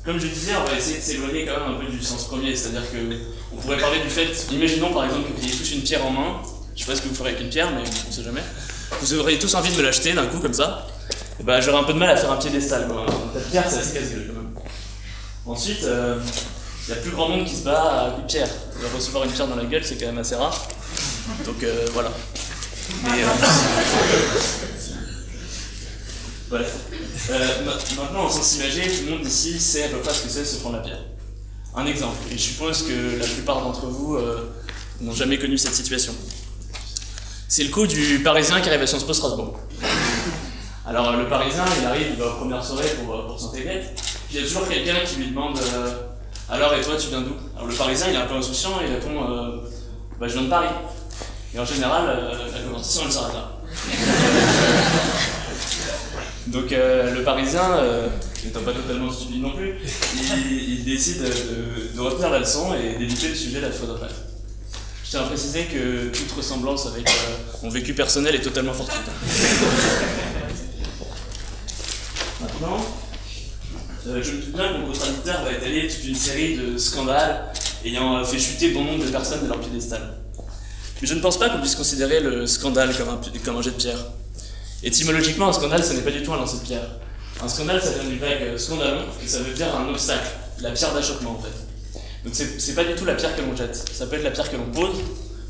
Comme je disais, on va essayer de s'éloigner quand même un peu du sens premier, c'est-à-dire qu'on pourrait parler du fait, imaginons par exemple que vous ayez tous une pierre en main, je sais pas ce que vous ferez avec une pierre, mais on sait jamais. Vous auriez tous envie de me l'acheter d'un coup comme ça, et bah j'aurais un peu de mal à faire un piédestal. Cette pierre, c'est assez casse-gueule quand même. Ensuite, il y a plus grand monde qui se bat à coup de pierre. Recevoir une pierre dans la gueule, c'est quand même assez rare. Donc voilà. Mais, bref. Maintenant, en sens imagé, tout le monde ici sait à peu près ce que c'est se prendre la pierre. Un exemple, et je suppose que la plupart d'entre vous n'ont jamais connu cette situation. C'est le coup du Parisien qui arrive à Sciences Po Strasbourg. Alors le Parisien, il arrive, il va aux premières soirées pour s'intégrer, puis il y a toujours quelqu'un qui lui demande alors et toi tu viens d'où? Alors le Parisien, il est un peu insouciant, il répond bah je viens de Paris. Et en général, la conversation elle s'arrête là. Donc le Parisien, n'étant pas totalement stupide non plus, il décide de retenir la leçon et d'éviter le sujet la fois d'après. Je tiens à préciser que toute ressemblance avec mon vécu personnel est totalement fortuite. Maintenant, je me doute bien que mon contradicteur va étaler toute une série de scandales ayant fait chuter bon nombre de personnes de leur piédestal. Mais je ne pense pas qu'on puisse considérer le scandale comme un jet de pierre. Étymologiquement, un scandale, ce n'est pas du tout un lancer de pierre. Un scandale, ça vient du grec scandalon, et ça veut dire un obstacle, la pierre d'achoppement en fait. Donc c'est pas du tout la pierre que l'on jette, ça peut être la pierre que l'on pose,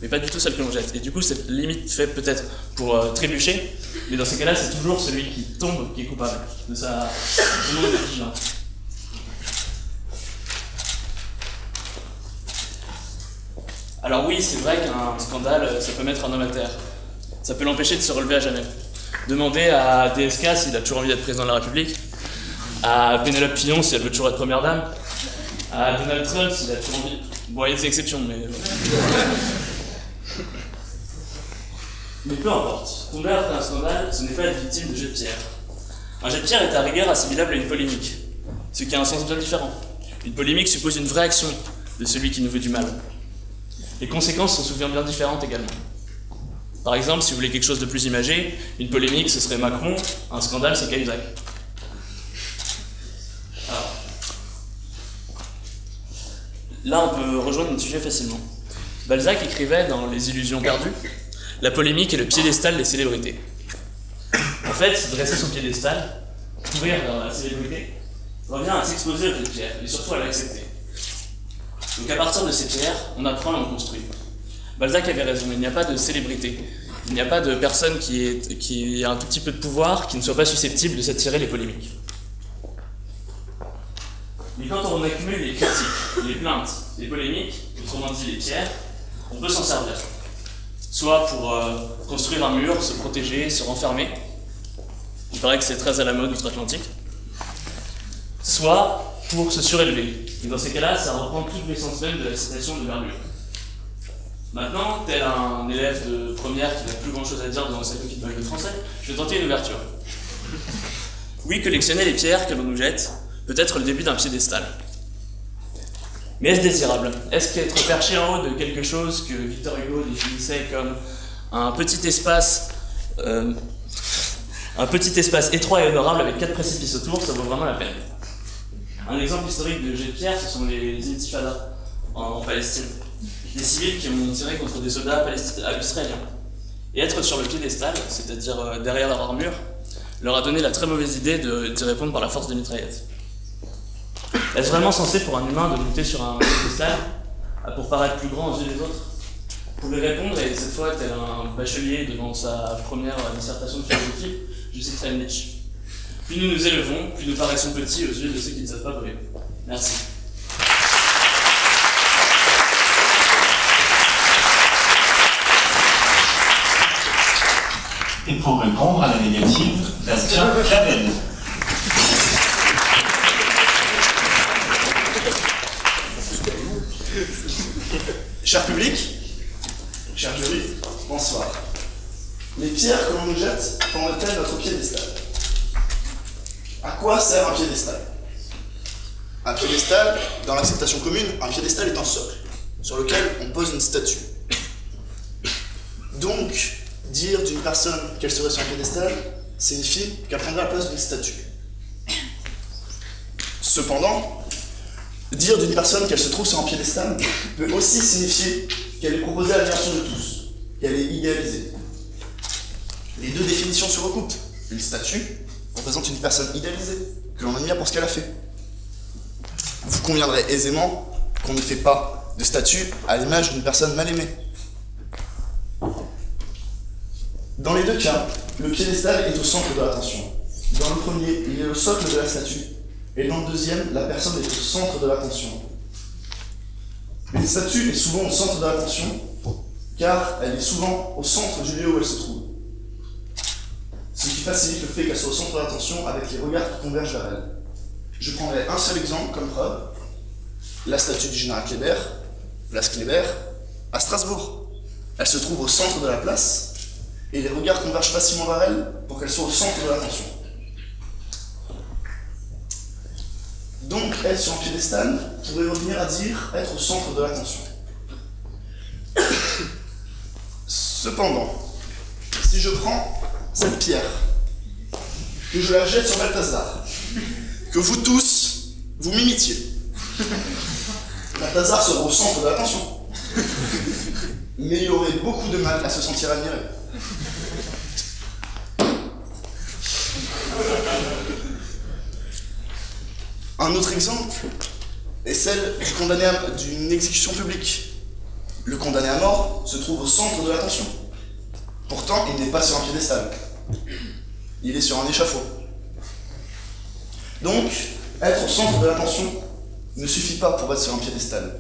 mais pas du tout celle que l'on jette. Et du coup, c'est limite fait peut-être pour trébucher, mais dans ces cas-là, c'est toujours celui qui tombe qui est coupable de sa non vigilance. Alors oui, c'est vrai qu'un scandale, ça peut mettre un homme à terre. Ça peut l'empêcher de se relever à jamais. Demandez à DSK s'il a toujours envie d'être président de la République, à Pénélope Fillon si elle veut toujours être première dame, à Donald Trump s'il a toujours envie... Bon, il y a des exceptions, mais... Mais peu importe. Tomber après un scandale, ce n'est pas être victime de jet de pierre. Un jet de pierre est à rigueur assimilable à une polémique, ce qui a un sens bien différent. Une polémique suppose une vraie action de celui qui nous veut du mal. Les conséquences sont souvent bien différentes également. Par exemple, si vous voulez quelque chose de plus imagé, une polémique ce serait Macron, un scandale c'est Cahuzac. Alors, là on peut rejoindre notre sujet facilement. Balzac écrivait dans Les Illusions perdues, la polémique est le piédestal des célébrités. En fait, dresser son piédestal, courir vers la célébrité, revient à s'exposer aux petites pierres et surtout à l'accepter. Donc à partir de ces pierres, on apprend et on construit. Balzac avait raison, il n'y a pas de célébrité. Il n'y a pas de personne qui a un tout petit peu de pouvoir qui ne soit pas susceptible de s'attirer les polémiques. Mais quand on accumule les critiques, les plaintes, les polémiques, autrement dit les pierres, on peut s'en servir. Soit pour construire un mur, se protéger, se renfermer. Il paraît que c'est très à la mode outre-Atlantique. Soit pour se surélever. Et dans ces cas-là, ça reprend tout l'essence même de la citation de Berlioz. Maintenant, tel un élève de première qui n'a plus grand-chose à dire dans sa copie de bac de français, je vais tenter une ouverture. Oui, collectionner les pierres que l'on nous jette peut être le début d'un piédestal. Mais est-ce désirable? Est-ce qu'être perché en haut de quelque chose que Victor Hugo définissait comme un petit espace étroit et honorable avec 4 précipices autour, ça vaut vraiment la peine? Un exemple historique de jet de pierre, ce sont les intifadas en Palestine. Des civils qui ont tiré contre des soldats israéliens. Et être sur le piédestal, c'est-à-dire derrière leur armure, leur a donné la très mauvaise idée d'y répondre par la force des mitraillettes. Est-ce vraiment censé pour un humain de monter sur un piédestal pour paraître plus grand aux yeux des autres? Pour y répondre, et cette fois tel un bachelier devant sa première dissertation de philosophie, je citerai Nietzsche. Plus nous nous élevons, plus nous paraissons petits aux yeux de ceux qui ne savent pas voler. Merci. Et pour répondre à la négative, Bastien Clavel. Cher public, cher jury, bonsoir. Les pierres que l'on nous jette forment-elles notre piédestal? À quoi sert un piédestal? Un piédestal, dans l'acceptation commune, un piédestal est un socle sur lequel on pose une statue. Donc, dire d'une personne qu'elle serait sur un piédestal signifie qu'elle prendrait la place d'une statue. Cependant, dire d'une personne qu'elle se trouve sur un piédestal peut aussi signifier qu'elle est proposée à l'admiration de tous, qu'elle est idéalisée. Les deux définitions se recoupent. Une statue représente une personne idéalisée, que l'on admire pour ce qu'elle a fait. Vous conviendrez aisément qu'on ne fait pas de statue à l'image d'une personne mal aimée. Dans les deux cas, le piédestal est au centre de l'attention. Dans le premier, il est le socle de la statue, et dans le deuxième, la personne est au centre de l'attention. Une statue est souvent au centre de l'attention, car elle est souvent au centre du lieu où elle se trouve. Ce qui facilite le fait qu'elle soit au centre de l'attention avec les regards qui convergent vers elle. Je prendrai un seul exemple comme preuve, la statue du général Kléber, place Kléber, à Strasbourg. Elle se trouve au centre de la place, et les regards convergent facilement vers elle pour qu'elle soit au centre de l'attention. Donc, être sur un piédestal pourrait revenir à dire être au centre de l'attention. Cependant, si je prends cette pierre, que je la jette sur Balthazar, que vous tous, vous m'imitiez, Balthazar sera au centre de l'attention. Mais il aurait beaucoup de mal à se sentir admiré. Un autre exemple est celle du condamné d'une exécution publique. Le condamné à mort se trouve au centre de l'attention. Pourtant, il n'est pas sur un piédestal. Il est sur un échafaud. Donc, être au centre de l'attention ne suffit pas pour être sur un piédestal.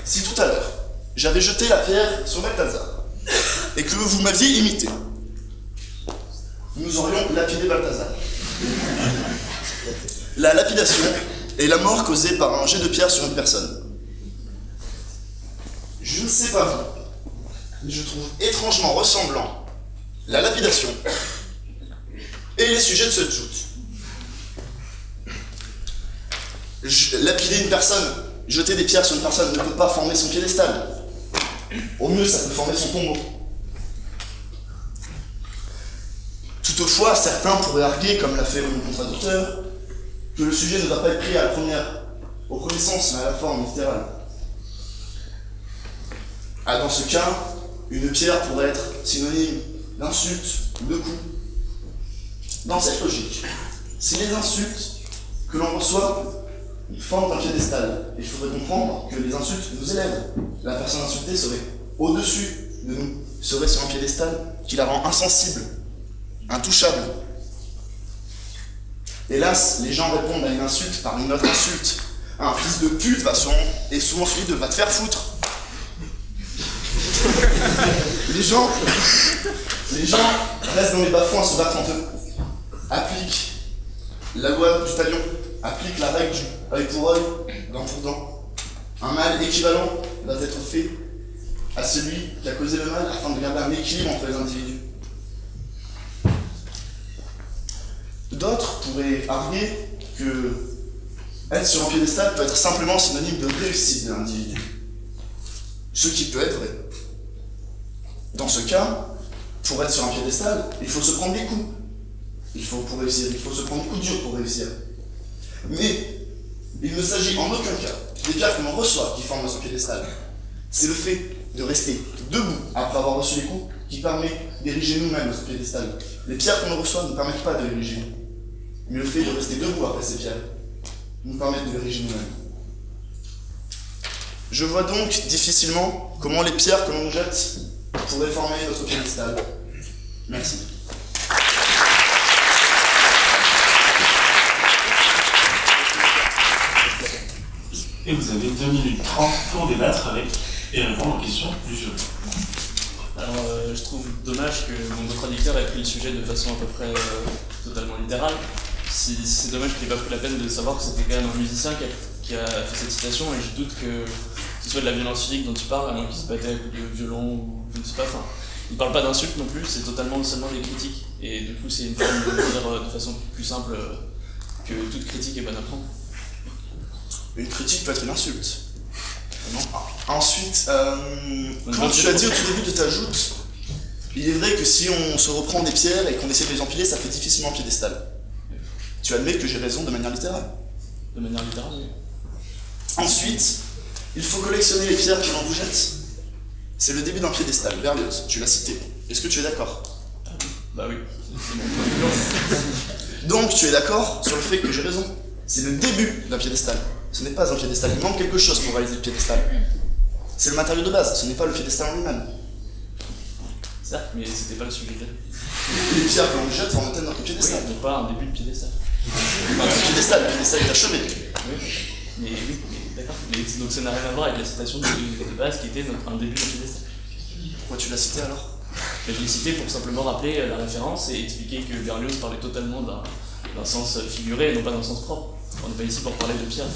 Si tout à l'heure, j'avais jeté la pierre sur Balthazar, et que vous m'aviez imité, nous aurions lapidé Balthazar. La lapidation est la mort causée par un jet de pierre sur une personne. Je ne sais pas vous, mais je trouve étrangement ressemblant la lapidation et les sujets de cette joute. Lapider une personne, jeter des pierres sur une personne ne peut pas former son piédestal. Au mieux, ça peut former son tombeau. Toutefois, certains pourraient arguer, comme l'a fait mon contradicteur, que le sujet ne doit pas être pris au premier sens, mais à la forme littérale. Ah, dans ce cas, une pierre pourrait être synonyme d'insulte ou de coup. Dans cette logique, si les insultes que l'on reçoit forment un piédestal, il faudrait comprendre que les insultes nous élèvent. La personne insultée serait au-dessus de nous, serait sur un piédestal qui la rend insensible, intouchable. Hélas, les gens répondent à une insulte par une autre insulte. Un fils de pute est souvent suivi de va te faire foutre. Les gens restent dans les bas-fonds à se battre entre eux, appliquent la loi du talion, appliquent la règle du œil pour œil, dent pour dent. Un mal équivalent doit être fait à celui qui a causé le mal afin de garder un équilibre entre les individus. D'autres pourraient arguer que être sur un piédestal peut être simplement synonyme de réussite de l'individu, ce qui peut être vrai. Dans ce cas, pour être sur un piédestal, il faut se prendre des coups. Pour réussir, il faut se prendre des coups durs pour réussir. Mais il ne s'agit en aucun cas des pierres que l'on reçoit qui forment son piédestal. C'est le fait de rester debout après avoir reçu les coups qui permet d'ériger nous-mêmes notre piédestal. Les pierres qu'on reçoit ne permettent pas de l'ériger. Mais le fait de rester debout après ces pierres nous permet de l'ériger nous-mêmes. Je vois donc difficilement comment les pierres que l'on jette pourraient former notre piédestal. Merci. Et vous avez 2 minutes 30 pour débattre avec et répondre aux questions du jury. Alors, je trouve dommage que mon contradicteur ait pris le sujet de façon à peu près totalement littérale. C'est dommage qu'il n'ait pas pris la peine de savoir que c'était quand même un musicien qui a fait cette citation, et je doute que ce soit de la violence physique dont tu parles, à moins qu'il se battait à coups de violon ou je ne sais pas. Enfin, il parle pas d'insultes non plus, c'est totalement seulement des critiques. Et du coup, c'est une forme de dire de façon plus simple que toute critique est bonne à prendre. Une critique peut être une insulte. Ensuite, quand tu as dit au tout début de ta joute, il est vrai que si on se reprend des pierres et qu'on essaie de les empiler, ça fait difficilement un piédestal. Tu admets que j'ai raison de manière littérale. De manière littérale, oui. Ensuite, il faut collectionner les pierres que l'on vous jette. C'est le début d'un piédestal. Berlioz, tu l'as cité. Est-ce que tu es d'accord? Bah oui. Donc tu es d'accord sur le fait que j'ai raison. C'est le début d'un piédestal. Ce n'est pas un piédestal. Il manque quelque chose pour réaliser le piédestal. C'est le matériau de base. Ce n'est pas le piédestal en lui-même. Certes, mais c'était pas le sujet. Les pierres que l'on jette forment notre piédestal. Oui, mais pas un début de piédestal. Le piédestal est achevé. Oui, d'accord. Donc ça n'a rien à voir avec la citation de base qui était un début de piédestal. Pourquoi tu l'as cité alors? Je l'ai cité pour simplement rappeler la référence et expliquer que Berlioz parlait totalement d'un sens figuré et non pas d'un sens propre. On n'est pas ici pour parler de pierre.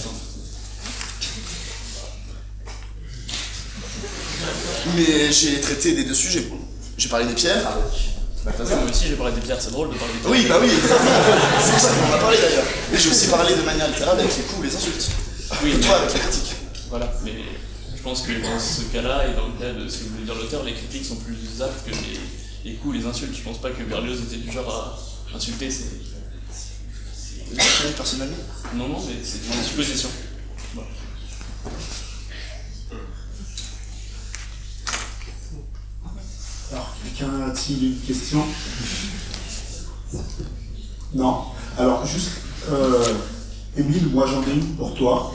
Mais j'ai traité des deux sujets. J'ai parlé des pierres avec Balthazar. Moi aussi j'ai parlé des pierres, c'est drôle de parler des pierres. Oui, bah oui, c'est pour ça qu'on en a parlé d'ailleurs. Mais j'ai aussi parlé de manière littérale avec les coups, les insultes. Oui, et toi avec la critique. Voilà, mais je pense que dans ce cas-là et dans le cas de ce que voulait dire l'auteur, les critiques sont plus aptes que les coups, les insultes. Je pense pas que Berlioz était du genre à insulter. Personnellement? Non, mais c'est une supposition. Voilà. Quelqu'un a-t-il une question? Non. Alors, juste, Émile, moi j'en ai une pour toi.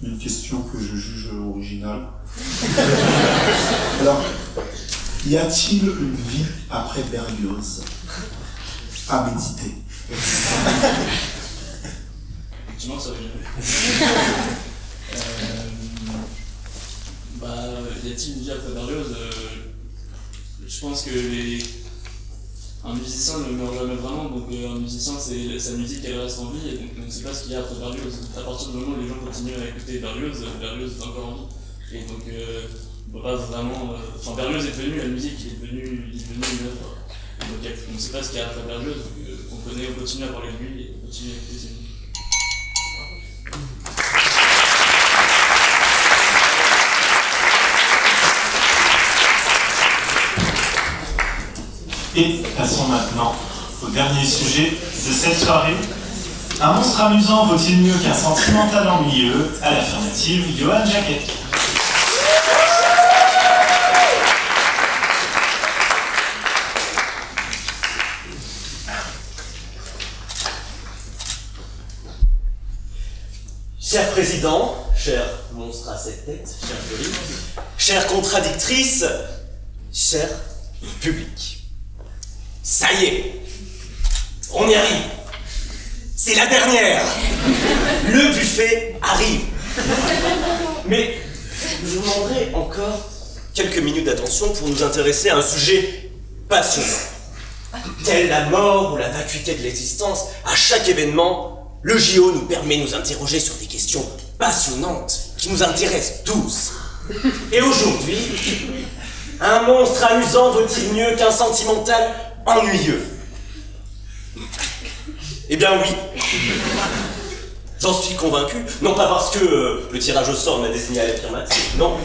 Une question que je juge originale. Alors, y a-t-il une vie après Berlioz à méditer? Effectivement, ça va jamais. Y a-t-il une vie après Berlioz? Je pense que un musicien ne meurt jamais vraiment, donc un musicien, sa musique elle reste en vie, et donc on ne sait pas ce qu'il y a après Berlioz. À partir du moment où les gens continuent à écouter Berlioz, Berlioz est encore en vie. Et donc on peut pas vraiment. Enfin, Berlioz est devenu la musique, il est devenu une œuvre. Donc on ne sait pas ce qu'il y a après Berlioz, donc on continue à parler de lui et on continue à écouter ses musiques. Et passons maintenant au dernier sujet de cette soirée. Un monstre amusant vaut-il mieux qu'un sentimental ennuyeux? À l'affirmative, Johan Jacquet. Cher président, cher monstre à 7 têtes, cher jury, chère contradictrice, cher public. Ça y est, on y arrive. C'est la dernière. Le buffet arrive. Mais je vous demanderai encore quelques minutes d'attention pour nous intéresser à un sujet passionnant. Telle la mort ou la vacuité de l'existence, à chaque événement, le JO nous permet de nous interroger sur des questions passionnantes qui nous intéressent tous. Et aujourd'hui, un monstre amusant vaut-il mieux qu'un sentimental ennuyeux? Eh bien oui. J'en suis convaincu, non pas parce que le tirage au sort m'a désigné à l'affirmative, non,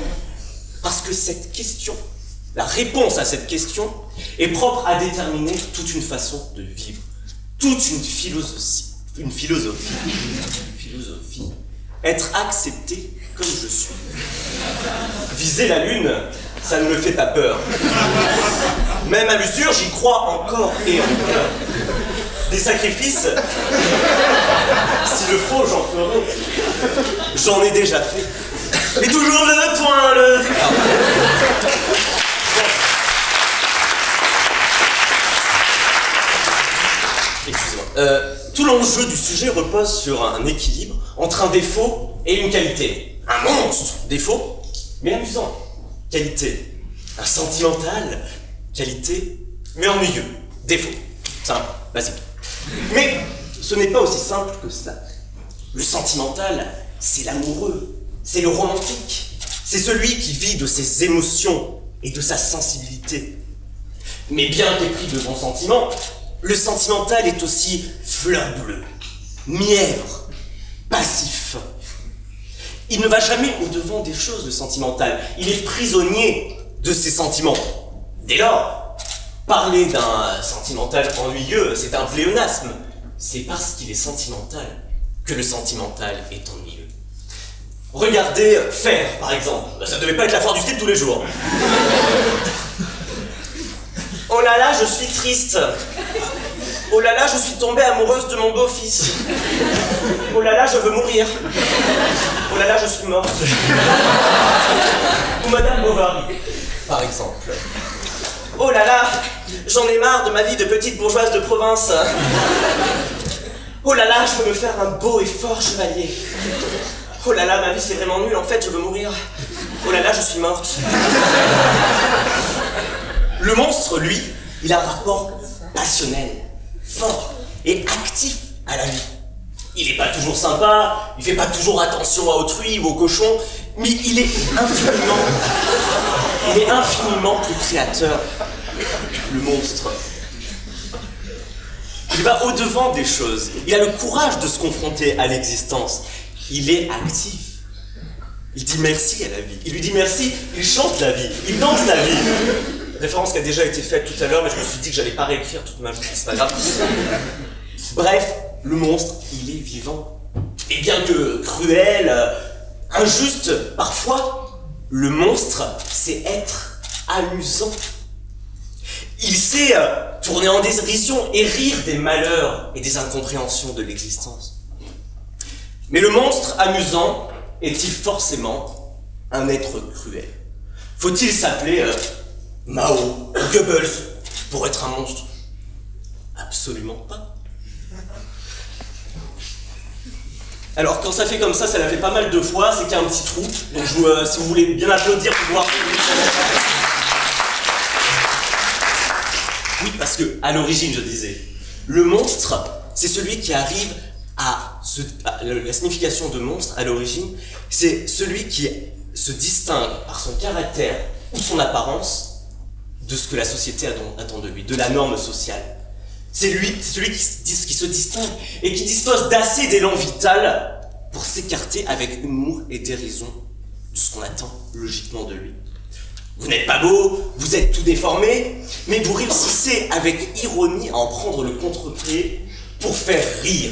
parce que cette question, la réponse à cette question, est propre à déterminer toute une façon de vivre, toute une philosophie. Une philosophie. Être accepté comme je suis. Viser la lune, ça ne me fait pas peur. Même à l'usure, j'y crois encore et encore. Des sacrifices, s'il le faut, j'en ferai. J'en ai déjà fait. Mais toujours le point levé. Excusez-moi. Tout l'enjeu du sujet repose sur un équilibre entre un défaut et une qualité. Un monstre, défaut, mais amusant. Qualité. Un sentimental, qualité, mais ennuyeux. Défaut. Simple, basique. Mais ce n'est pas aussi simple que cela. Le sentimental, c'est l'amoureux, c'est le romantique. C'est celui qui vit de ses émotions et de sa sensibilité. Mais bien qu'épris de bons sentiments, le sentimental est aussi fleur bleue, mièvre, passif. Il ne va jamais au-devant des choses, le sentimental. Il est prisonnier de ses sentiments. Dès lors, parler d'un sentimental ennuyeux, c'est un pléonasme. C'est parce qu'il est sentimental que le sentimental est ennuyeux. Regardez Faire, par exemple. Ça ne devait pas être la foire du slip tous les jours. Oh là là, je suis triste. Oh là là, je suis tombée amoureuse de mon beau-fils. Oh là là, je veux mourir. Oh là là, je suis morte. Ou Madame Bovary, par exemple. Oh là là, j'en ai marre de ma vie de petite bourgeoise de province. Oh là là, je veux me faire un beau et fort chevalier. Oh là là, ma vie c'est vraiment nul, en fait, je veux mourir. Oh là là, je suis morte. Le monstre, lui, il a un rapport passionnel, fort et actif à la vie. Il n'est pas toujours sympa, il fait pas toujours attention à autrui ou aux cochons, mais il est infiniment plus créateur. Le monstre. Il va au-devant des choses. Il a le courage de se confronter à l'existence. Il est actif. Il dit merci à la vie. Il lui dit merci, il chante la vie, il danse la vie. Référence qui a déjà été faite tout à l'heure, mais je me suis dit que j'allais pas réécrire toute ma vie, c'est pas grave. Bref, le monstre, il est vivant. Et bien que cruel, injuste, parfois, le monstre, c'est être amusant. Il sait tourner en dérision et rire des malheurs et des incompréhensions de l'existence. Mais le monstre amusant est-il forcément un être cruel? Faut-il s'appeler Mao ou Goebbels pour être un monstre? Absolument pas. Alors quand ça fait comme ça l'a fait pas mal de fois, c'est qu'il y a un petit trou. Donc si vous voulez bien applaudir pour voir. Oui, parce que à l'origine, je disais, le monstre, c'est celui qui arrive la signification de monstre à l'origine, c'est celui qui se distingue par son caractère ou son apparence de ce que la société attend de lui, de la norme sociale. C'est celui qui se distingue et qui dispose d'assez d'élan vital pour s'écarter avec humour et dérision de ce qu'on attend logiquement de lui. Vous n'êtes pas beau, vous êtes tout déformé, mais vous réussissez avec ironie à en prendre le contre-pied pour faire rire.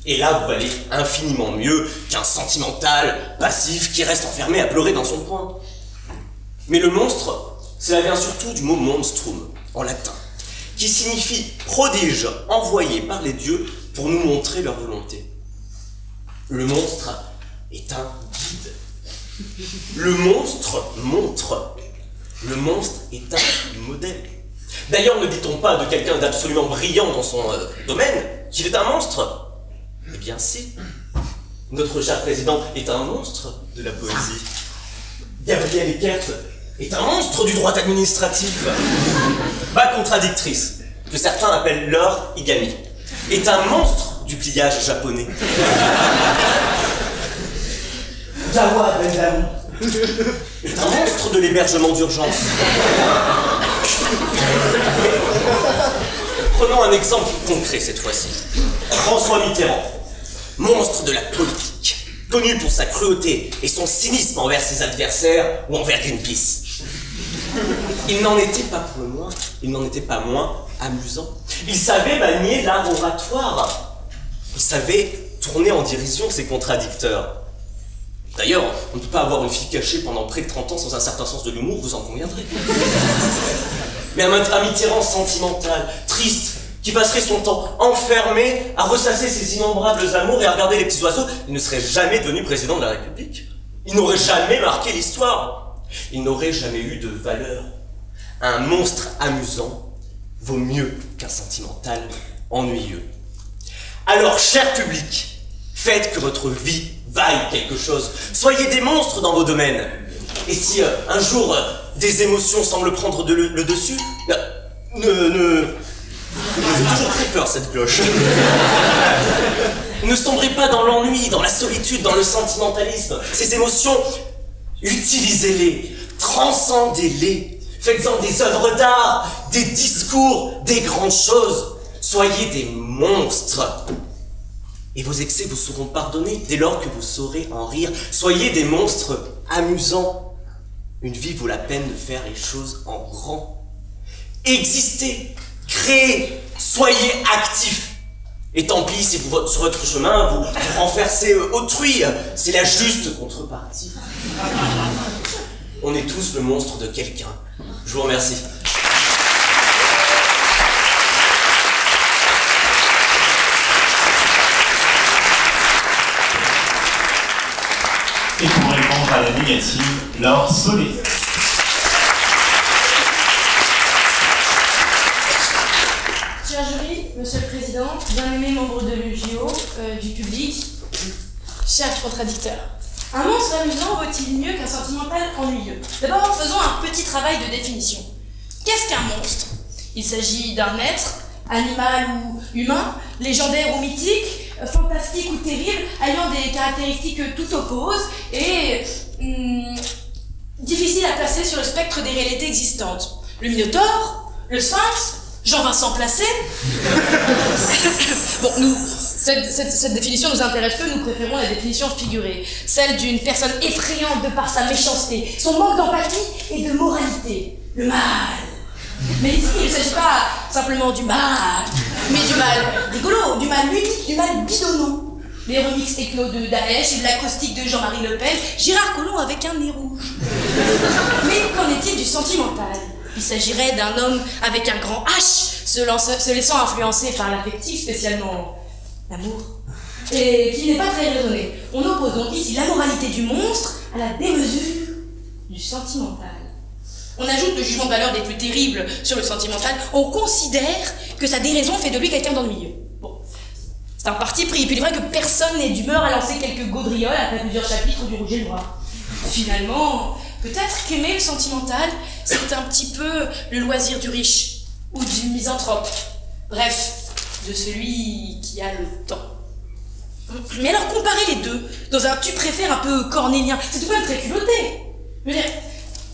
Et là, vous valez infiniment mieux qu'un sentimental, passif, qui reste enfermé à pleurer dans son coin. Mais le monstre, cela vient surtout du mot monstrum, en latin, qui signifie prodige envoyé par les dieux pour nous montrer leur volonté. Le monstre est un guide. Le monstre montre. Le monstre est un modèle. D'ailleurs, ne dit-on pas de quelqu'un d'absolument brillant dans son domaine qu'il est un monstre? Eh bien si. Notre cher président est un monstre de la poésie. Gabriel Eckert est un monstre du droit administratif. Ma contradictrice, que certains appellent Laure Igami, est un monstre du pliage japonais. Jawa Benjamin est un monstre de l'hébergement d'urgence. Prenons un exemple concret cette fois-ci. François Mitterrand, monstre de la politique, connu pour sa cruauté et son cynisme envers ses adversaires ou envers Greenpeace. Il n'en était pas moins amusant. Il savait manier l'art oratoire. Il savait tourner en dérision ses contradicteurs. D'ailleurs, on ne peut pas avoir une fille cachée pendant près de 30 ans sans un certain sens de l'humour, vous en conviendrez. Mais un Mitterrand sentimental, triste, qui passerait son temps enfermé à ressasser ses innombrables amours et à regarder les petits oiseaux, il ne serait jamais devenu président de la République. Il n'aurait jamais marqué l'histoire. Il n'aurait jamais eu de valeur. Un monstre amusant vaut mieux qu'un sentimental ennuyeux. Alors, cher public, faites que votre vie vaille quelque chose. Soyez des monstres dans vos domaines. Et si un jour des émotions semblent prendre le dessus, il me fait toujours très peur cette cloche. Ne sombrez pas dans l'ennui, dans la solitude, dans le sentimentalisme. Ces émotions, utilisez-les, transcendez-les. Faites-en des œuvres d'art, des discours, des grandes choses. Soyez des monstres. Et vos excès vous seront pardonnés dès lors que vous saurez en rire. Soyez des monstres amusants. Une vie vaut la peine de faire les choses en grand. Existez, créez, soyez actifs. Et tant pis si sur votre chemin vous renversez autrui. C'est la juste contrepartie. On est tous le monstre de quelqu'un. Je vous remercie. Et pour répondre à la négative, Laure Solé. Cher jury, monsieur le président, bien-aimés membres de l'UJO, du public, chers contradicteurs. Un monstre amusant vaut-il mieux qu'un sentimental ennuyeux? D'abord, faisons un petit travail de définition. Qu'est-ce qu'un monstre? Il s'agit d'un être, animal ou humain, légendaire ou mythique, fantastique ou terrible, ayant des caractéristiques que tout oppose et difficile à placer sur le spectre des réalités existantes. Le Minotaure, le Sphinx, Jean-Vincent Placé. Bon, cette définition nous intéresse peu, nous préférons la définition figurée, celle d'une personne effrayante de par sa méchanceté, son manque d'empathie et de moralité. Le mal. Mais ici, il ne s'agit pas simplement du mal, mais du mal rigolo, du mal ludique, du mal bidonnant. Les remixes techno de Daesh et de l'acrostiques de Jean-Marie Le Pen, Gérard Collomb avec un nez rouge. Mais qu'en est-il du sentimental? Il s'agirait d'un homme avec un grand H, se laissant influencer par l'affectif, spécialement l'amour, et qui n'est pas très raisonné. On oppose donc ici la moralité du monstre à la démesure du sentimental. On ajoute le jugement de valeur des plus terribles sur le sentimental. On considère que sa déraison fait de lui quelqu'un d'ennuyeux. Bon, c'est un parti pris. Et puis il est vrai que personne n'est d'humeur à lancer quelques gaudrioles après plusieurs chapitres du Rouge et le Noir. Finalement, peut-être qu'aimer le sentimental, c'est un petit peu le loisir du riche ou du misanthrope. Bref, de celui qui a le temps. Mais alors comparer les deux dans un tu préfères un peu cornélien, c'est tout de même très culotté. Je veux dire,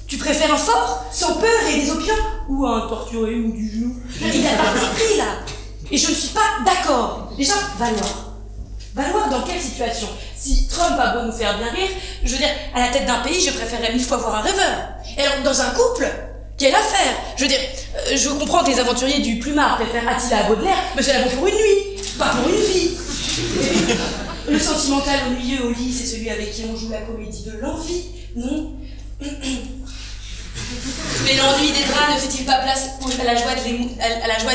tu préfères un fort, sans peur et des opiums, ou un torturé ou du genou? Il y a parti pris là. Et je ne suis pas d'accord. Déjà, valoir. Valoir dans quelle situation? Si Trump a beau nous faire bien rire, je veux dire, à la tête d'un pays, je préférerais 1000 fois voir un rêveur. Et alors, dans un couple, quelle affaire? Je veux dire, je comprends que les aventuriers du Plumard préfèrent Attila à Baudelaire, mais c'est la bonne pour une nuit, pas pour une vie. Le sentimental au milieu, au lit, c'est celui avec qui on joue la comédie de l'envie, non? Mais l'ennui des draps ne fait-il pas place à la joie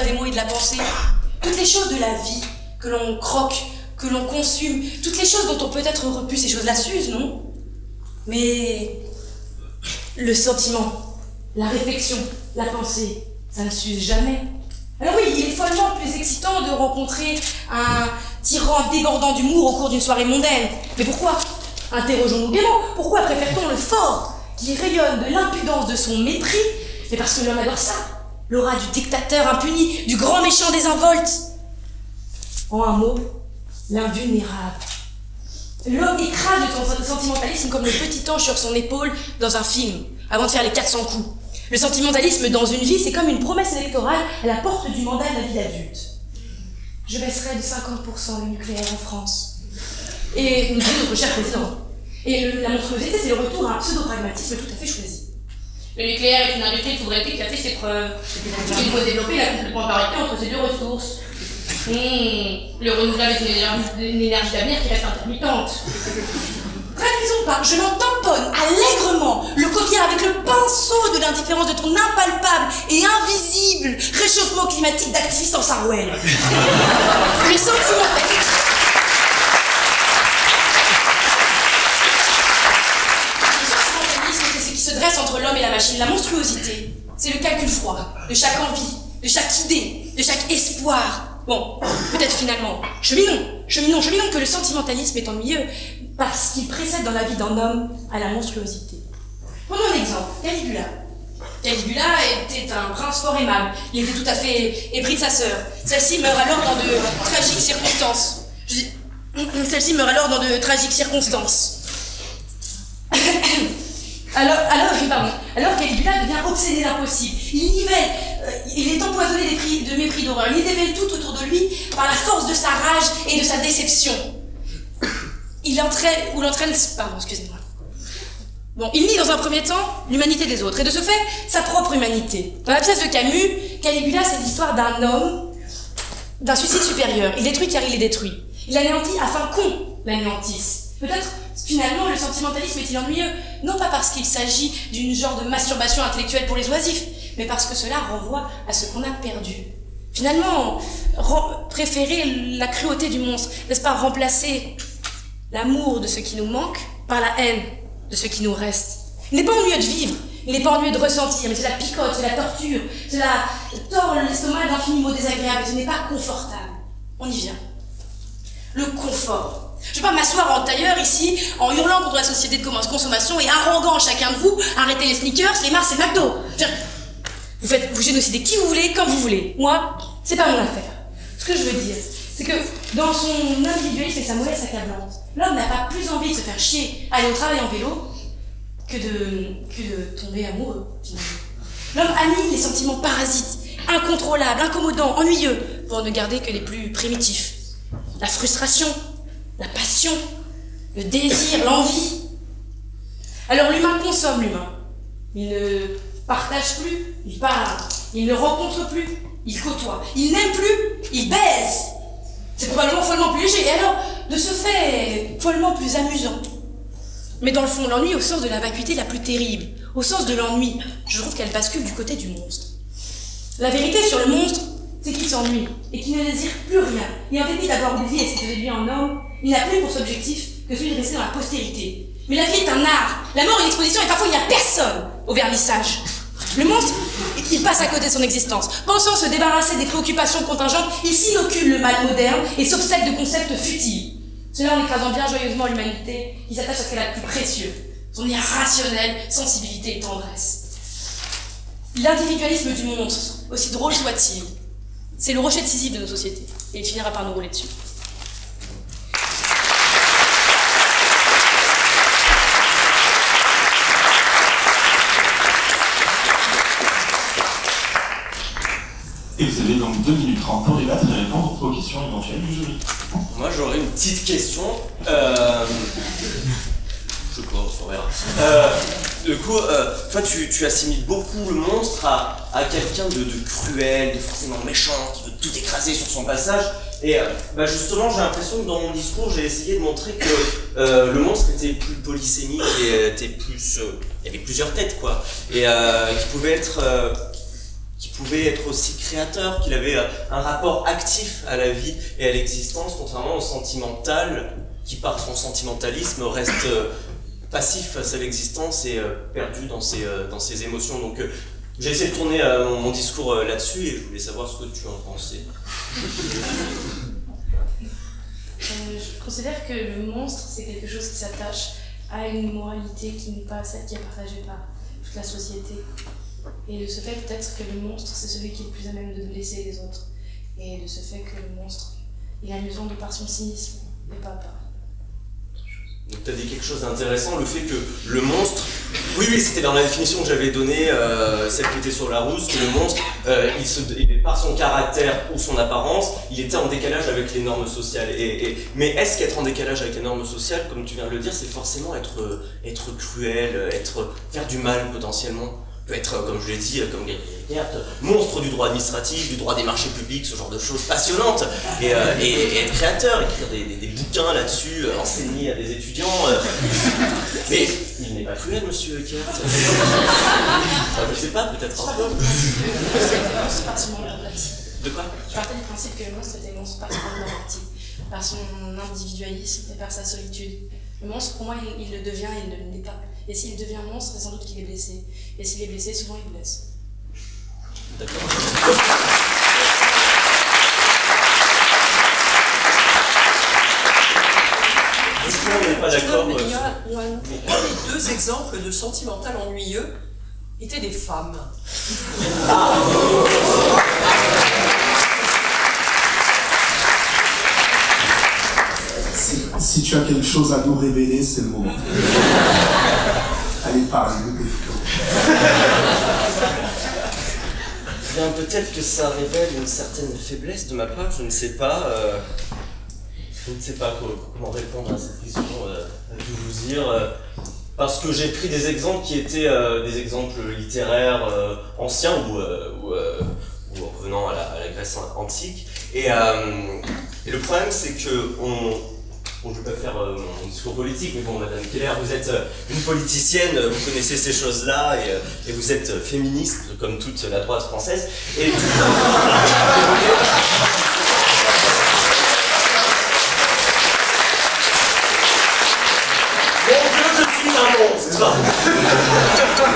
des mots et de la pensée? Toutes les choses de la vie que l'on croque, que l'on consume, toutes les choses dont on peut être repu, ces choses-là s'usent, non? Mais le sentiment, la réflexion, la pensée, ça ne s'use jamais. Alors oui, il est follement plus excitant de rencontrer un tyran débordant d'humour au cours d'une soirée mondaine. Mais pourquoi? Interrogeons-nous gaiement. Pourquoi préfère-t-on le fort qui rayonne de l'impudence de son mépris? Mais parce que l'homme adore ça. L'aura du dictateur impuni, du grand méchant désinvolte. En un mot, l'invulnérable. L'homme écrase le sentimentalisme comme le petit ange sur son épaule dans un film, avant de faire les 400 coups. Le sentimentalisme dans une vie, c'est comme une promesse électorale à la porte du mandat de la vie d'adulte. Je baisserai de 50% le nucléaire en France. Et nous dit notre cher président. Et la monstruosité, c'est le retour à un pseudo-pragmatisme tout à fait choisi. Le nucléaire est une industrie de souveraineté qui a fait ses preuves. Il faut développer la complémentarité entre ces deux ressources. Le renouvelable est une énergie d'avenir qui reste intermittente. Traduisons par je m'en tamponne allègrement le coquillard avec le pinceau de l'indifférence de ton impalpable et invisible réchauffement climatique d'activiste en Sarwell. Le sentimentalisme. C'est ce qui se dresse entre l'homme et la machine. La monstruosité, c'est le calcul froid de chaque envie, de chaque idée, de chaque espoir. Bon, peut-être finalement, cheminons que le sentimentalisme est ennuyeux parce qu'il précède dans la vie d'un homme à la monstruosité. Prenons un exemple, Caligula. Caligula était un prince fort aimable, il était tout à fait épris de sa sœur. Celle-ci meurt alors dans de tragiques circonstances. Alors Caligula devient obsédé d'impossible. Il nivelle, il est empoisonné de mépris d'horreur. Il dévèle tout autour de lui par la force de sa rage et de sa déception. Il nie dans un premier temps l'humanité des autres et de ce fait sa propre humanité. Dans la pièce de Camus, Caligula, c'est l'histoire d'un homme, d'un suicide supérieur. Il détruit car il est détruit. Il anéantit afin qu'on l'anéantisse. Peut-être finalement le sentimentalisme est-il ennuyeux, non pas parce qu'il s'agit d'une genre de masturbation intellectuelle pour les oisifs, mais parce que cela renvoie à ce qu'on a perdu. Finalement, préférer la cruauté du monstre, n'est-ce pas remplacer l'amour de ce qui nous manque par la haine de ce qui nous reste? Il n'est pas ennuyeux de vivre, il n'est pas ennuyeux de ressentir, mais c'est la picote, c'est la torture, c'est la tord l'estomac d'infinis mots désagréables, ce n'est pas confortable. On y vient. Le confort. Je ne vais pas m'asseoir en tailleur ici, en hurlant contre la société de consommation et haranguant chacun de vous, arrêtez les sneakers, les Mars et McDo. Vous génocidez qui vous voulez, comme vous voulez. Moi, c'est pas mon affaire. Ce que je veux dire, c'est que dans son individualisme et sa mollesse accablante, l'homme n'a pas plus envie de se faire chier, aller au travail en vélo, que de tomber amoureux, finalement. L'homme annihile les sentiments parasites, incontrôlables, incommodants, ennuyeux, pour ne garder que les plus primitifs. La frustration, la passion, le désir, l'envie. Alors l'humain consomme l'humain. Il ne partage plus, il parle. Il ne rencontre plus, il côtoie. Il n'aime plus, il baise. C'est probablement follement plus léger, et alors, de ce fait, follement plus amusant. Mais dans le fond, l'ennui au sens de la vacuité la plus terrible, au sens de l'ennui, je trouve qu'elle bascule du côté du monstre. La vérité sur le monstre, c'est qu'il s'ennuie et qu'il ne désire plus rien. Et en dépit d'avoir oublié ce qui faisait de lui un homme, il n'a plus pour cet objectif que celui de rester dans la postérité. Mais la vie est un art, la mort est une exposition et parfois il n'y a personne au vernissage. Le monstre, il passe à côté de son existence. Pensant se débarrasser des préoccupations contingentes, il s'inocule le mal moderne et s'obsède de concepts futiles. Cela en écrasant bien joyeusement l'humanité qui s'attache à ce qu'elle a de plus précieux, son irrationnelle sensibilité et tendresse. L'individualisme du monstre, aussi drôle soit-il, c'est le rocher décisif de nos sociétés, et il finira par nous rouler dessus. Et vous avez donc 2 minutes 30 pour débattre et répondre aux questions éventuelles du jury. Moi j'aurais une petite question. Je crois, on verra. Du coup, toi tu assimiles beaucoup le monstre à quelqu'un de cruel, de forcément méchant, qui veut tout écraser sur son passage. Et justement, j'ai l'impression que dans mon discours, j'ai essayé de montrer que le monstre était plus polysémique et était plus. Il y avait plusieurs têtes, quoi. Et qui pouvait être aussi créateur, qu'il avait un rapport actif à la vie et à l'existence, contrairement au sentimental, qui par son sentimentalisme reste passif face à l'existence et perdu dans ses émotions. Donc j'ai essayé de tourner mon discours là-dessus et je voulais savoir ce que tu en pensais. Je considère que le monstre, c'est quelque chose qui s'attache à une moralité qui n'est pas celle qui est partagée par toute la société. Et de ce fait, peut-être que le monstre, c'est celui qui est le plus à même de blesser les autres. Et de ce fait que le monstre, il est amusant de par son cynisme, mais pas par... Donc tu as dit quelque chose d'intéressant, le fait que le monstre... Oui, c'était dans la définition que j'avais donnée, celle qui était sur Larousse, que le monstre, par son caractère ou son apparence, il était en décalage avec les normes sociales. Mais est-ce qu'être en décalage avec les normes sociales, comme tu viens de le dire, c'est forcément être cruel, faire du mal potentiellement? Peut être, comme je l'ai dit, comme Gabriel Eckert, monstre du droit administratif, du droit des marchés publics, ce genre de choses passionnantes, et être créateur, écrire des bouquins là-dessus, enseigner à des étudiants. Mais il n'est pas cruel, monsieur Eckert. Je sais pas, peut-être un peu. De quoi? Je partais du principe que le monstre était monstre par son empathie, par son individualisme et par sa solitude. Le monstre, pour moi, il le devient et il ne l'est pas. Et s'il devient monstre, c'est sans doute qu'il est blessé. Et s'il est blessé, souvent il blesse. D'accord. On n'est pas d'accord. Pourquoi les deux exemples de sentimental ennuyeux étaient des femmes? Si tu as quelque chose à nous révéler, c'est le moment. Allez, parle-nous. Bien, peut-être que ça révèle une certaine faiblesse de ma part, je ne sais pas. Je ne sais pas comment répondre à cette question, à tout vous dire. Parce que j'ai pris des exemples qui étaient des exemples littéraires anciens ou revenant à la Grèce antique. Et le problème, c'est que bon, je ne vais pas faire mon discours politique, mais bon, Madame Keller, vous êtes une politicienne, vous connaissez ces choses-là, et vous êtes féministe, comme toute la droite française. Et je suis un monstre.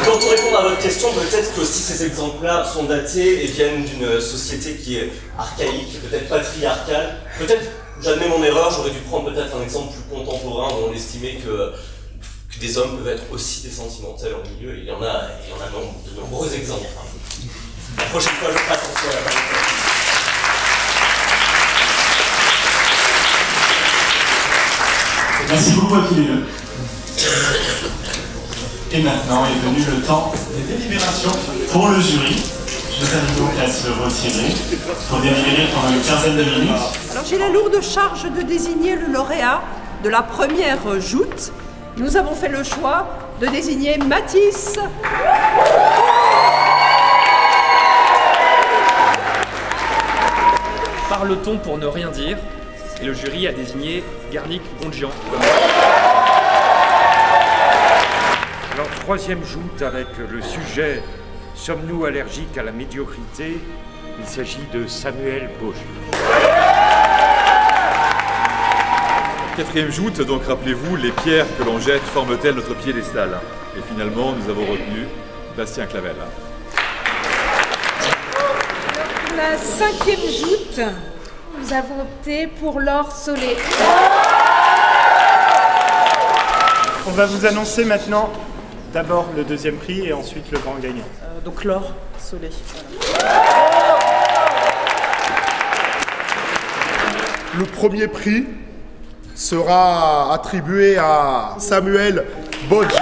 Quand on répond à votre question, peut-être qu'aussi ces exemples-là sont datés et viennent d'une société qui est archaïque, peut-être patriarcale, peut-être. J'admets mon erreur, j'aurais dû prendre peut-être un exemple plus contemporain où on estimait que des hommes peuvent être aussi des sentimentales en milieu, et il y en a de nombreux exemples. La prochaine fois, je ferai attention à la parole. Merci beaucoup à tous les deux. Et maintenant est venu le temps des délibérations pour le jury. Je vous invite donc à se retirer pour délibérer pendant une quinzaine de minutes. Alors j'ai la lourde charge de désigner le lauréat de la première joute. Nous avons fait le choix de désigner Matisse. Parle-t-on pour ne rien dire? Et le jury a désigné Garnick Gondjian comme... Alors, troisième joute avec le sujet « Sommes-nous allergiques à la médiocrité ?» Il s'agit de Samuel Boger. Quatrième joute, donc rappelez-vous, les pierres que l'on jette forment-elles notre piédestal? Et finalement, nous avons retenu Bastien Clavel. La cinquième joute, nous avons opté pour Laure Solé. On va vous annoncer maintenant d'abord le deuxième prix et ensuite le grand gagnant. Donc Laure Solé. Le premier prix sera attribué à Samuel Boggio.